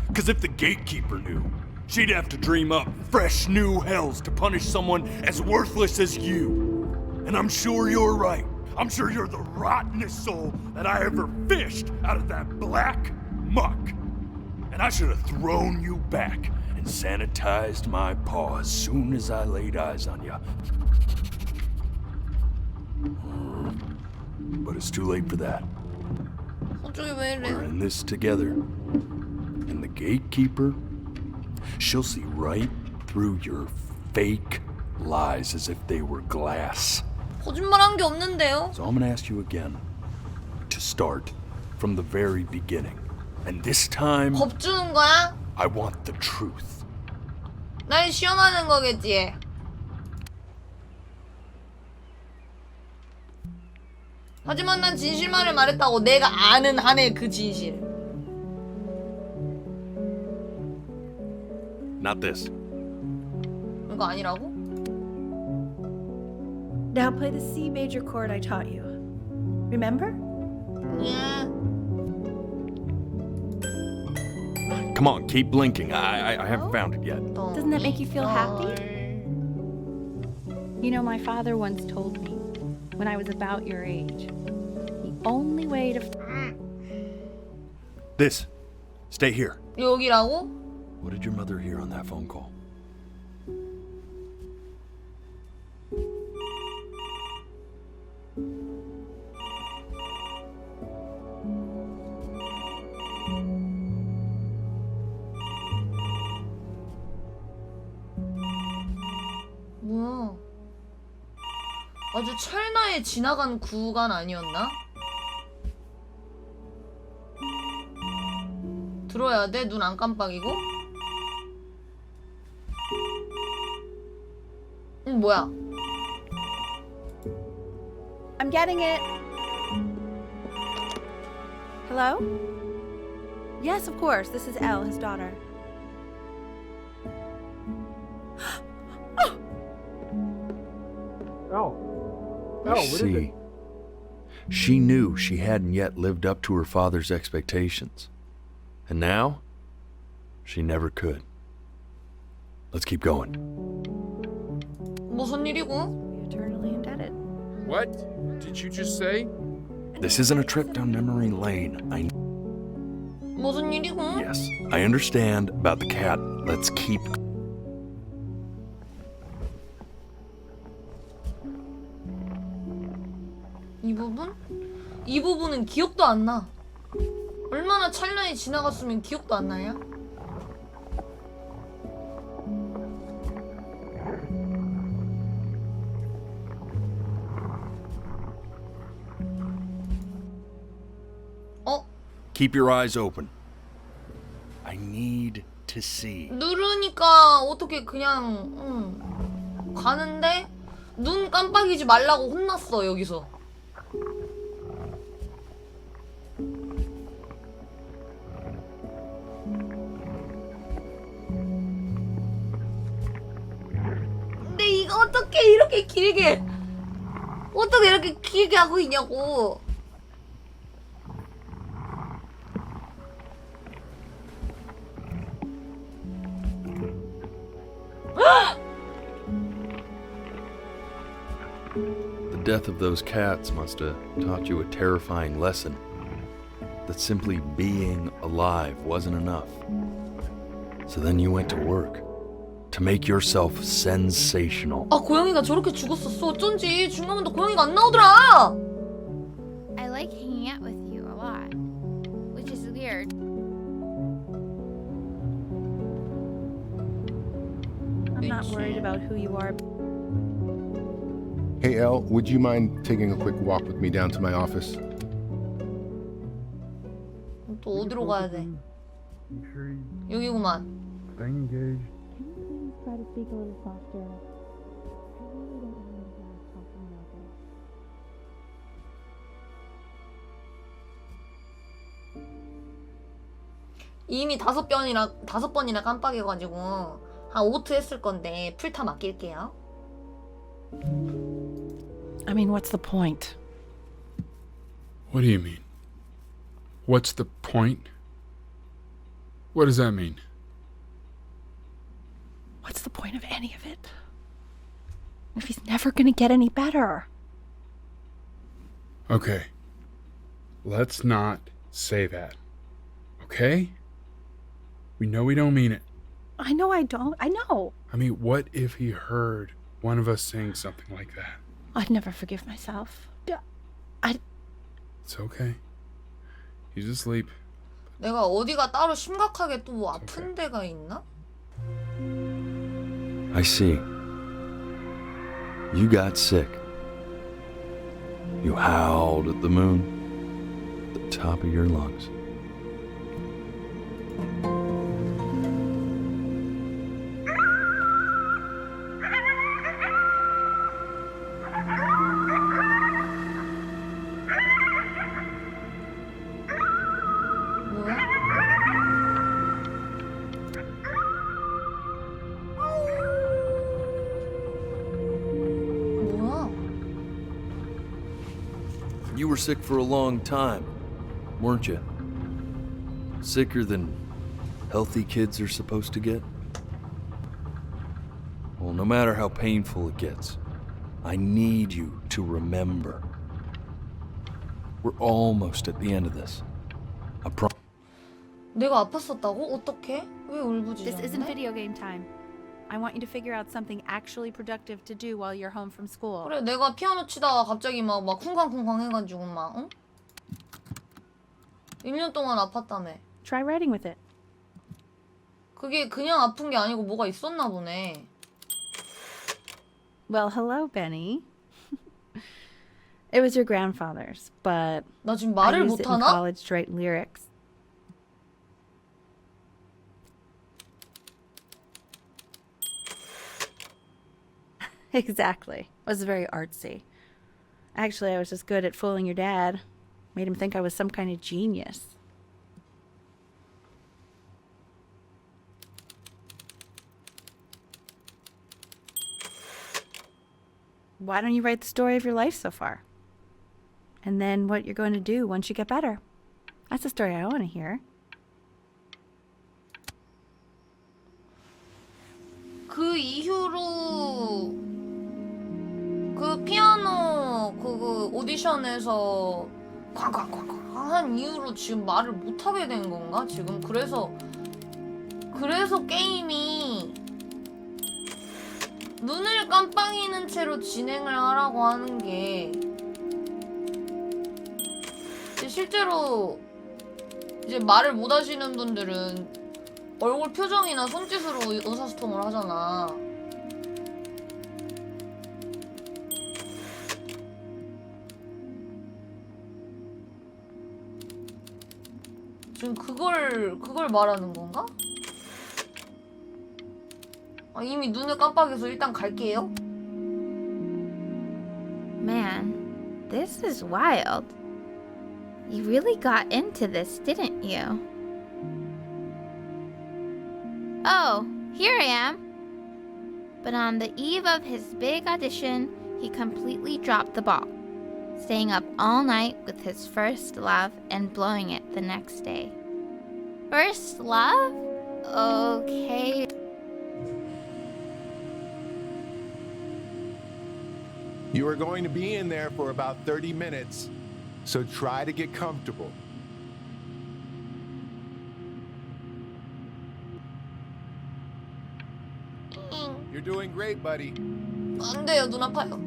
Because if the gatekeeper knew, she'd have to dream up fresh new hells to punish someone as worthless as you. And I'm sure you're right. I'm sure you're the rottenest soul that I ever fished out of that black muck. And I should have thrown you back and sanitized my paw as soon as I laid eyes on you. But it's too late for that. We're in this together. And the gatekeeper, she'll see right through your fake lies as if they were glass. 거짓말한 게 없는데요. So I'm gonna ask you again to start from the very beginning. And this time, 겁 주는 거야? I want the truth. 날 시험하는 거겠지. 하지만 난 진실만을 말했다고. 내가 아는 한의 그 진실. Not this. 이거 아니라고? Now play the C major chord I taught you. Remember? Yeah. Come on, keep blinking. I haven't found it yet. Doesn't that make you feel happy? You know, my father once told me, when I was about your age, the only way to... This. Stay here. 여기라고? What did your mother hear on that phone call? 뭐야? 아주 찰나에 지나간 구간 아니었나? 들어야 돼? 눈 안 깜빡이고? 뭐야? I'm getting it. Hello? Yes, of course. This is Elle, his daughter. Oh, what is it? She knew she hadn't yet lived up to her father's expectations. And now, she never could. Let's keep going. 무슨 일이고? Eternally indebted. What did you just say? This isn't a trip down memory lane. 무슨 일이고? Yes, I understand about the cat. Let's keep. 이 부분? 이 부분은 기억도 안 나. 얼마나 찰나에 지나갔으면 기억도 안 나냐? 어? Keep your eyes open. I need to see. 누르니까 어떻게 그냥 가는데 눈 깜빡이지 말라고 혼났어 여기서. 근데 이거 어떻게 이렇게 길게 하고 있냐고. The death of those cats must have taught you a terrifying lesson. That simply being alive wasn't enough. So then you went to work. To make yourself sensational. 아 고양이가 저렇게 죽었었어. 어쩐지 중간부터 고양이가 안 나오더라. I like hanging out with you a lot, which is weird. I'm not worried about who you are. Hey, Elle, would you mind taking a quick walk with me down to my office? 또 어디로 가야 돼? Make sure you 여기구만. stay engaged. Try to speak a little softer. I really don't want to hear us talking about this. 이미 5번이나 깜빡여가지고 한 5트 했을 건데 풀타 맡길게요. I mean, what's the point? What do you mean? What's the point? What does that mean? What's the point of any of it? If he's never gonna get any better. Okay. Let's not say that. Okay? We know we don't mean it. I know I don't. I know. I mean, what if he heard one of us saying something like that? I'd never forgive myself. It's okay. He's asleep. 내가 어디가 따로 심각하게 또 아픈 데가 있나? I see. You got sick. You howled at the moon at the top of your lungs. You were sick for a long time, weren't you? Sicker than healthy kids are supposed to get? Well, no matter how painful it gets, I need you to remember. We're almost at the end of this. I promise. 내가 아팠었다고? 어떻게? 왜 울부짖었는데? This isn't video game time. I want you to figure out something actually productive to do while you're home from school. 그래 내가 피아노 치다가 갑자기 막 쿵쾅쿵쾅 해가지고 막 응? 1년 동안 아팠다며. Try writing with it. 그게 그냥 아픈 게 아니고 뭐가 있었나 보네. Well, hello, Benny. It was your grandfather's, but 나 지금 I 말을 used it in 못하나? college to write lyrics. Exactly. It was very artsy. Actually, I was just good at fooling your dad. Made him think I was some kind of genius. Why don't you write the story of your life so far? and then what you're going to do once you get better. That's the story I want to hear. 그 이후로 그 피아노 그 오디션에서 쾅쾅쾅쾅 한 이후로 지금 말을 못 하게 된 건가? 지금 그래서 게임이 눈을 깜빡이는 채로 진행을 하라고 하는 게 실제로 이제 말을 못 하시는 분들은 얼굴 표정이나 손짓으로 의사소통을 하잖아. 지금 그걸 말하는 건가? 아, 이미 눈을 깜빡여서 일단 갈게요. Man, this is wild. You really got into this, didn't you? Oh, here I am. But on the eve of his big audition, he completely dropped the ball, staying up all night with his first love and blowing it the next day. First love? Okay. You are going to be in there for about 30 minutes, so try to get comfortable. You're doing great, buddy. 안 돼요, 눈 아파요.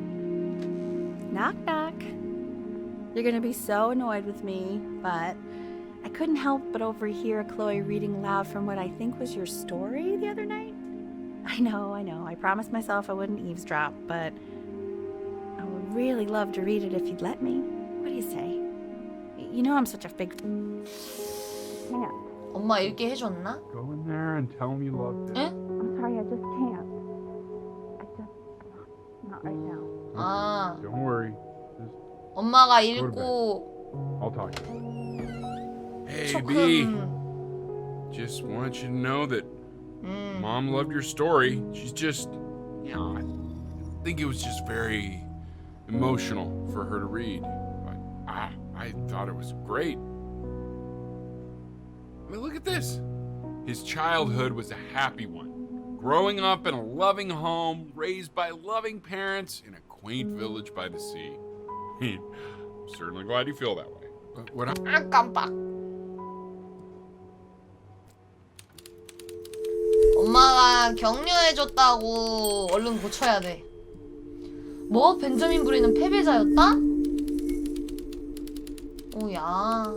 Knock, knock. You're gonna be so annoyed with me, but I couldn't help but overhear Chloe reading loud from what I think was your story the other night. I know. I promised myself I wouldn't eavesdrop, but I would really love to read it if you'd let me. What do you say? You know I'm such a big fan. 엄마 읽게 해줬나? Go in there and tell him you loved it. 응? I'm sorry, I just can't. Not right now. 아, Don't worry. 엄마가 Go to 읽고 I'll talk to you. Hey, B. 조금 Just want you to know that Mom loved your story. She's just, I think it was just very emotional for her to read. But I thought it was great. I mean, look at this. His childhood was a happy one. Growing up in a loving home, raised by loving parents in a quaint village by the sea. I'm certainly glad you feel that way. But what 아, 깜빡. 엄마가 격려해줬다고 얼른 고쳐야 돼. 뭐? 벤자민 브린은 패배자였다? 오야.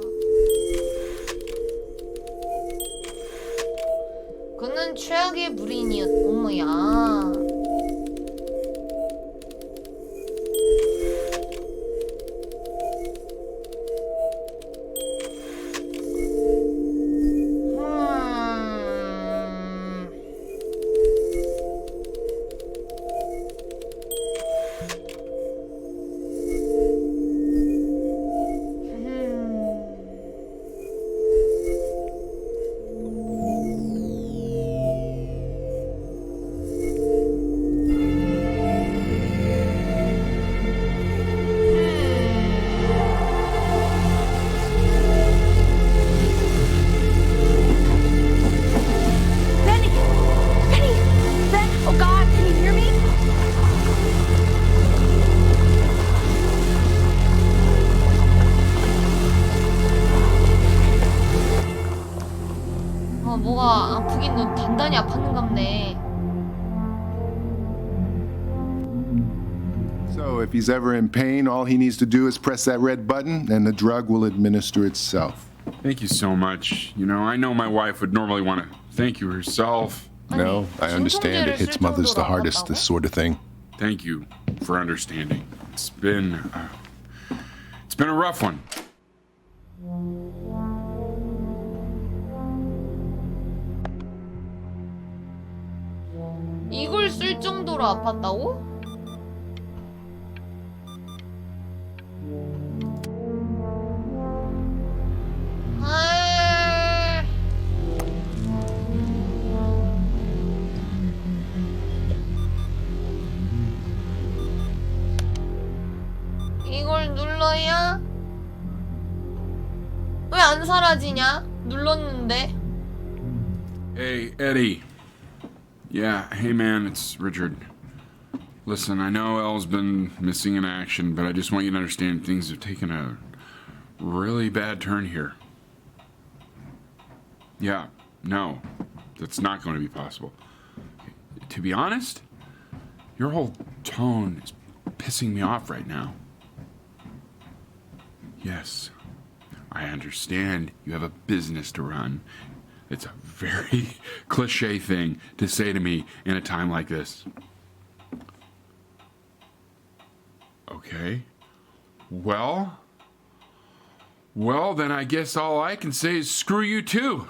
그는 최악의 불인이었. 어머야. 뭐가 아프긴 단단히 아팠는갑네. So if he's ever in pain, all he needs to do is press that red button and the drug will administer itself. Thank you so much. You know, I know my wife would normally want to thank you herself. No, I understand it hits mothers the hardest, this sort of thing. Thank you for understanding. It's been a rough one. 이걸 쓸 정도로 아팠다고? 이걸 눌러야 안 사라지냐? 눌렀는데. Hey, Eddie. Yeah, hey man, it's Richard. Listen, I know Elle's been missing in action, but I just want you to understand things have taken a really bad turn here. Yeah, no, that's not going to be possible. To be honest, your whole tone is pissing me off right now. Yes, I understand you have a business to run. It's a very cliche thing to say to me in a time like this. Okay. Well, then I guess all I can say is screw you too.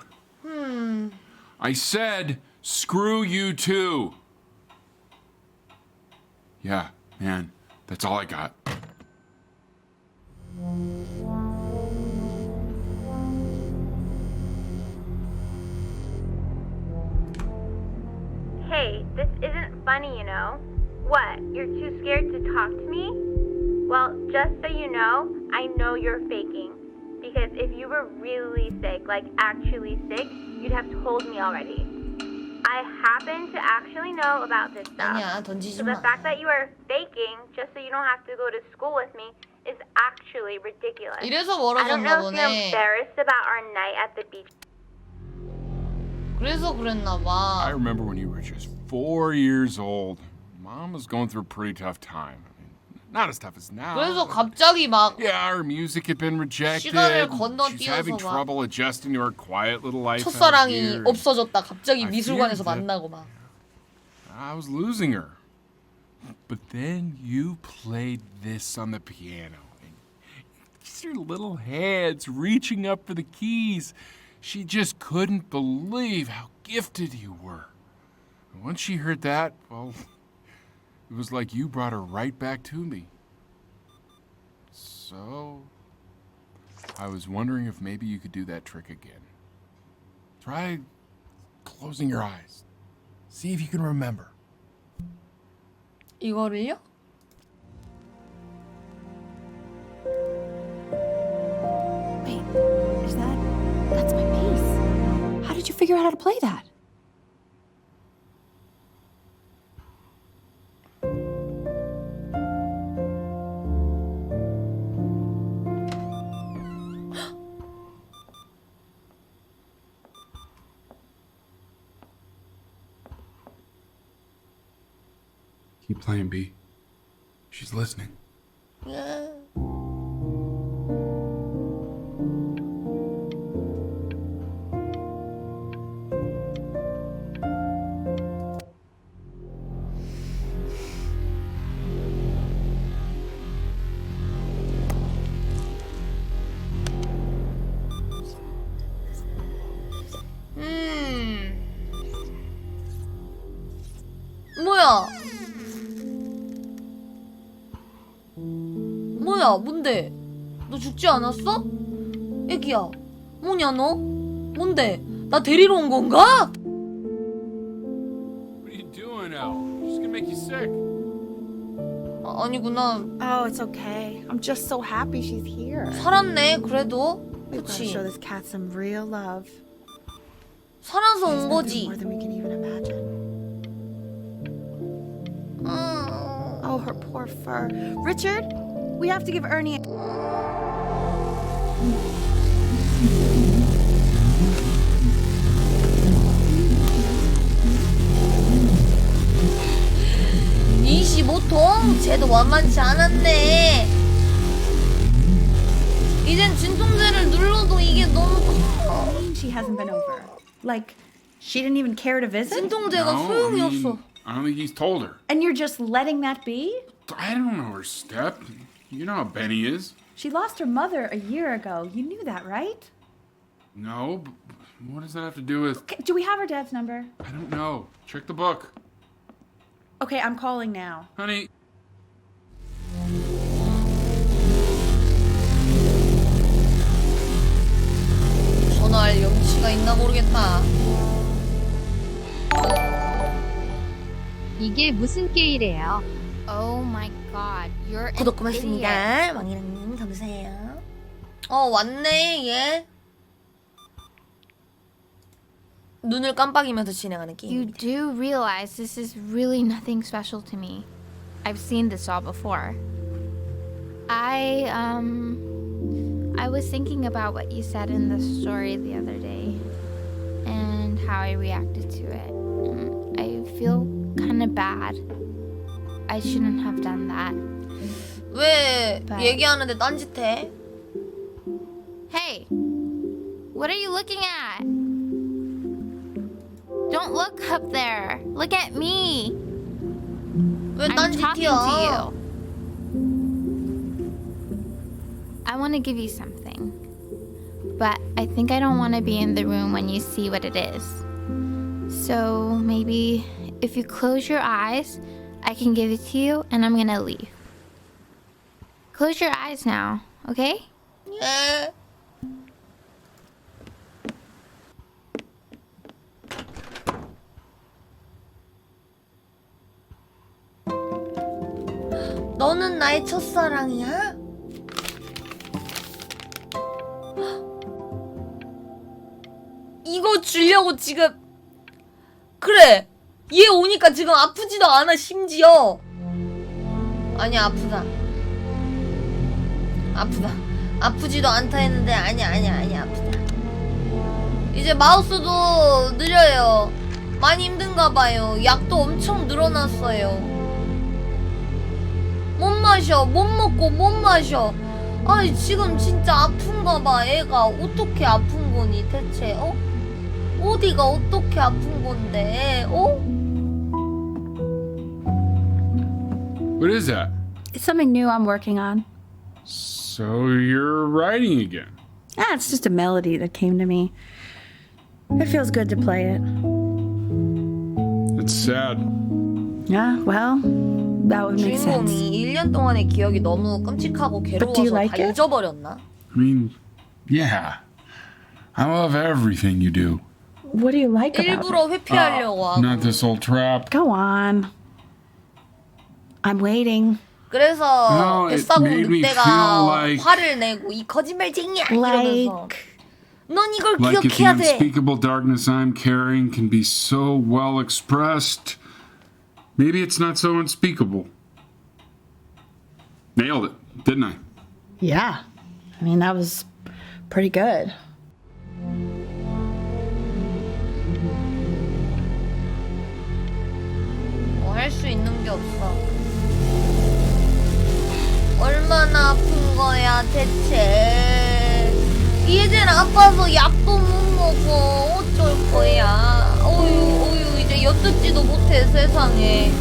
I said screw you too. Yeah, man, that's all I got. Hey, this isn't funny, you know. What, you're too scared to talk to me? Well, just so you know you're faking. Because if you were really sick, like actually sick, you'd have told me already. I happen to actually know about this stuff. 아니야, 던지지 So 마. the fact that you are faking just so you don't have to go to school with me is actually ridiculous. 이래서 I don't 멀어졌나 know if you're 보네. embarrassed about our night at the beach. 그래서 그랬나 I 봐. remember when you were just 4 years old. Mom was going through a pretty tough time. I mean, not as tough as now. 그래서 갑자기 막 Yeah, her music had been rejected. 시간을 She's having 건너뛰어서 막 trouble adjusting to her quiet little life out here. 첫사랑이 없어졌다. 갑자기 I 미술관에서 feared that- 만나고 막. I was losing her. But then you played this on the piano. And just your little hands reaching up for the keys. She just couldn't believe how gifted you were. And once she heard that, well, it was like you brought her right back to me. So, I was wondering if maybe you could do that trick again. Try closing your eyes. See if you can remember. 이거를요? Wait, is that's my piece. How did you figure out how to play that? Keep playing, B. She's listening. 예. 뭐야? 뭐야? 뭔데? 너 죽지 않았어? 애기야. 뭐냐 너? 뭔데? 나 데리러 온 건가? What are you doing, Elle? She's gonna make you sick. 아니구나. Oh, it's okay. I'm just so happy she's here. 살았네. 그래도. We've got to 그치? show this cat some real love. 살아서 온 She's been 거지. through more than we can even imagine. Oh, her poor fur. Richard, we have to give Ernie. 쟤도 만만치 않았네. 이젠 진통제를 눌러도 이게 너무 커. She hasn't been over. Like, she didn't even care to visit? 진통제가 소용이 없어. I don't think he's told her. And you're just letting that be? I don't know her step. You know how Benny is. She lost her mother a year ago. You knew that, right? No, but what does that have to do with... Okay, do we have her dad's number? I don't know. Check the book. Okay, I'm calling now. Honey. 전화할 염치가 있나 모르겠다. 이게 무슨 게이래요? Oh my god, you're 구독 an 고맙습니다. idiot. 왕이랑님 감사해요. 왔네 얘. 눈을 깜빡이면서 진행하는 게임. You do realize this is really nothing special to me. I've seen this all before. I was thinking about what you said in the story the other day and how I reacted to it. I feel kind of bad. I shouldn't have done that. 왜 But- 얘기하는데 딴짓해? Hey, what are you looking at? Don't look up there. Look at me. 왜 I'm talking to 딴짓이야? you. I want to give you something, but I think I don't want to be in the room when you see what it is. So maybe if you close your eyes, I can give it to you and I'm gonna leave. Close your eyes now, okay? 예. 너는 나의 첫사랑이야? 이거 주려고 지금 그래 얘 오니까 지금 아프지도 않아 심지어 아니 아프다 아프지도 않다 했는데 아니 아프다 이제 마우스도 느려요 많이 힘든가봐요 약도 엄청 늘어났어요 못 마셔 못 먹고 못 마셔 아니 지금 진짜 아픈가봐 애가 어떻게 아픈 거니 대체 어? 어디가 어떻게 아픈 건데 어? What is that? It's something new I'm working on. So you're writing again? It's just a melody that came to me. It feels good to play it. It's sad. Yeah, well, that would make sense. 주인공이 1년 동안의 기억이 너무 끔찍하고 do you 괴로워서 like 다 it? 잊어버렸나? I mean, yeah. I love everything you do. What do you like about 일부러 회피하려고 하고 Not this old trap. Go on. I'm waiting. 그래서 No, it 뱃사공 made me 늑대가 feel like- 화를 내고 이 거짓말쟁이야 이러면서 넌 이걸 Like if the 기억해야 돼 unspeakable darkness I'm carrying can be so well expressed, maybe it's not so unspeakable. Nailed it, didn't I? Yeah. I mean, that was pretty good. 뭐 할 수 있는 게 없어 얼마나 아픈 거야 대체 이제는 아파서 약도 못 먹어 어쩔 거야 어휴 이제 엿듣지도 못해 세상에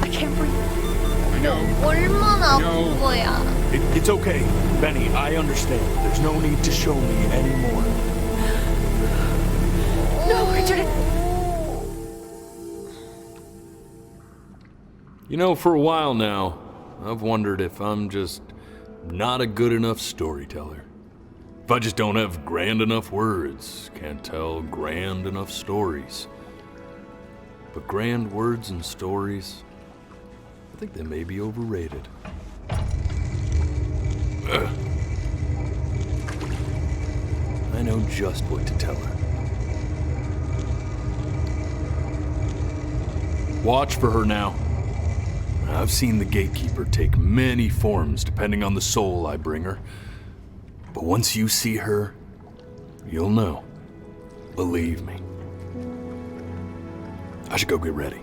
I can't breathe. 얼마나 아픈 거야 It's okay, Benny. I understand. There's no need to show me anymore. No, Richard. You know, for a while now, I've wondered if I'm just not a good enough storyteller. If I just don't have grand enough words, can't tell grand enough stories. But grand words and stories, I think they may be overrated. I know just what to tell her. Watch for her now. I've seen the gatekeeper take many forms depending on the soul I bring her. But once you see her, you'll know. Believe me. I should go get ready.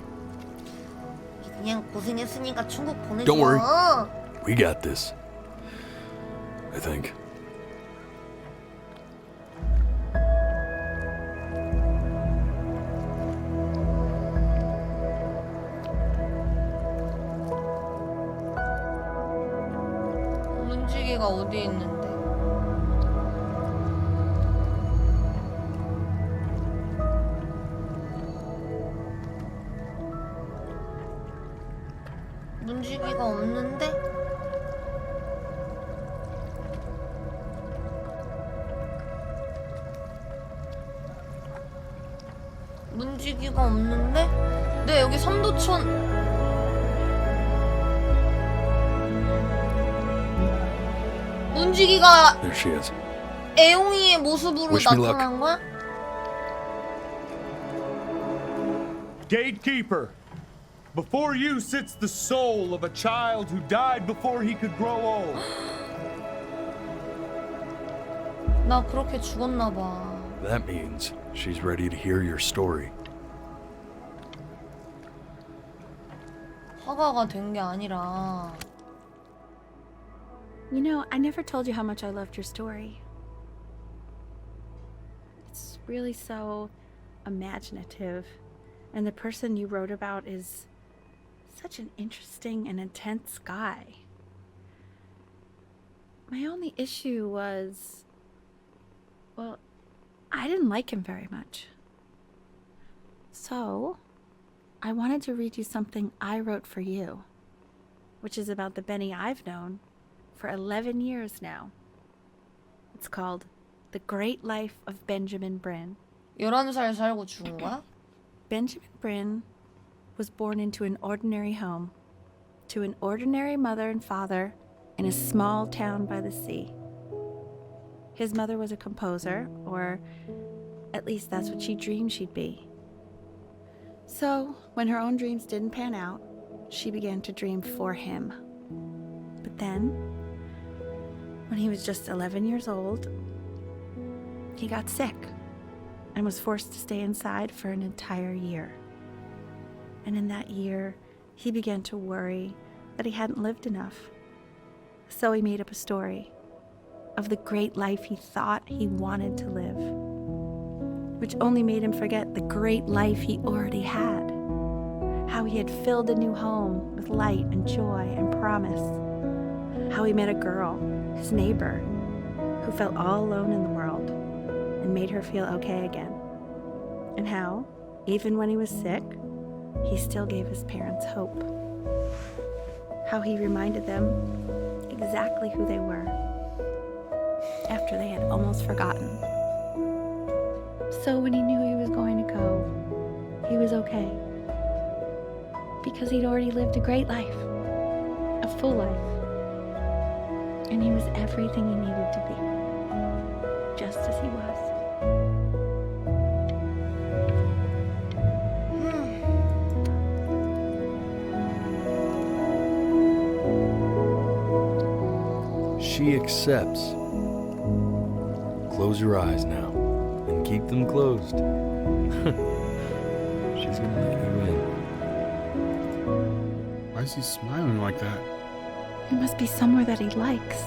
그냥 고생했으니까 충북 보내줘 Don't worry. We got this. I think. 문지기가 어디 있는데 문지기가 없는데? 문지기가 없는데? 네 여기 삼도천 던지기가 There she is. 애용이의 모습으로 Wish me luck. 나타난 거야? Gatekeeper, before you sits the soul of a child who died before he could grow old. 나 그렇게 죽었나 봐. That means she's ready to hear your story. 화가가 된 게 아니라. You know, I never told you how much I loved your story. It's really so imaginative, and the person you wrote about is such an interesting and intense guy. My only issue was, well, I didn't like him very much. So, I wanted to read you something I wrote for you, which is about the Benny I've known for 11 years now. It's called The Great Life of Benjamin Bryn. 11살 살고 죽은 거야? Benjamin Bryn was born into an ordinary home, to an ordinary mother and father in a small town by the sea. His mother was a composer, or at least that's what she dreamed she'd be. So, when her own dreams didn't pan out, she began to dream for him. But then, when he was just 11 years old, he got sick and was forced to stay inside for an entire year. And in that year, he began to worry that he hadn't lived enough. So he made up a story of the great life he thought he wanted to live, which only made him forget the great life he already had. How he had filled a new home with light and joy and promise. How he met a girl, his neighbor, who felt all alone in the world and made her feel okay again. And how, even when he was sick, he still gave his parents hope. How he reminded them exactly who they were after they had almost forgotten. So when he knew he was going to go, he was okay. Because he'd already lived a great life, a full life. And he was everything he needed to be, just as he was. She accepts. Close your eyes now, and keep them closed. She's gonna let you in. Why is he smiling like that? It must be somewhere that he likes.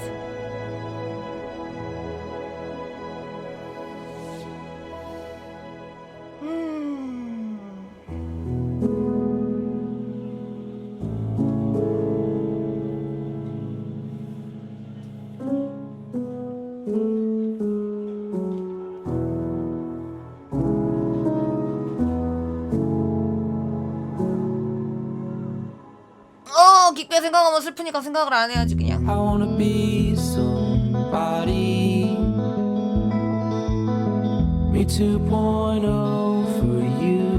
깊게 생각하면 슬프니까 생각을 안 해야지 그냥. I wanna be somebody. Me 2.0 for you.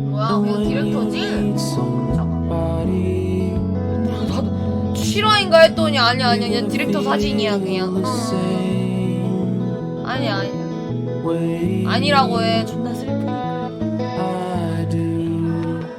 뭐야, 그냥 디렉터지? 나도 실화인가 했더니 아니야 그냥 디렉터 사진이야 그냥. 아니야 아니라고 해. 존나 슬프니까.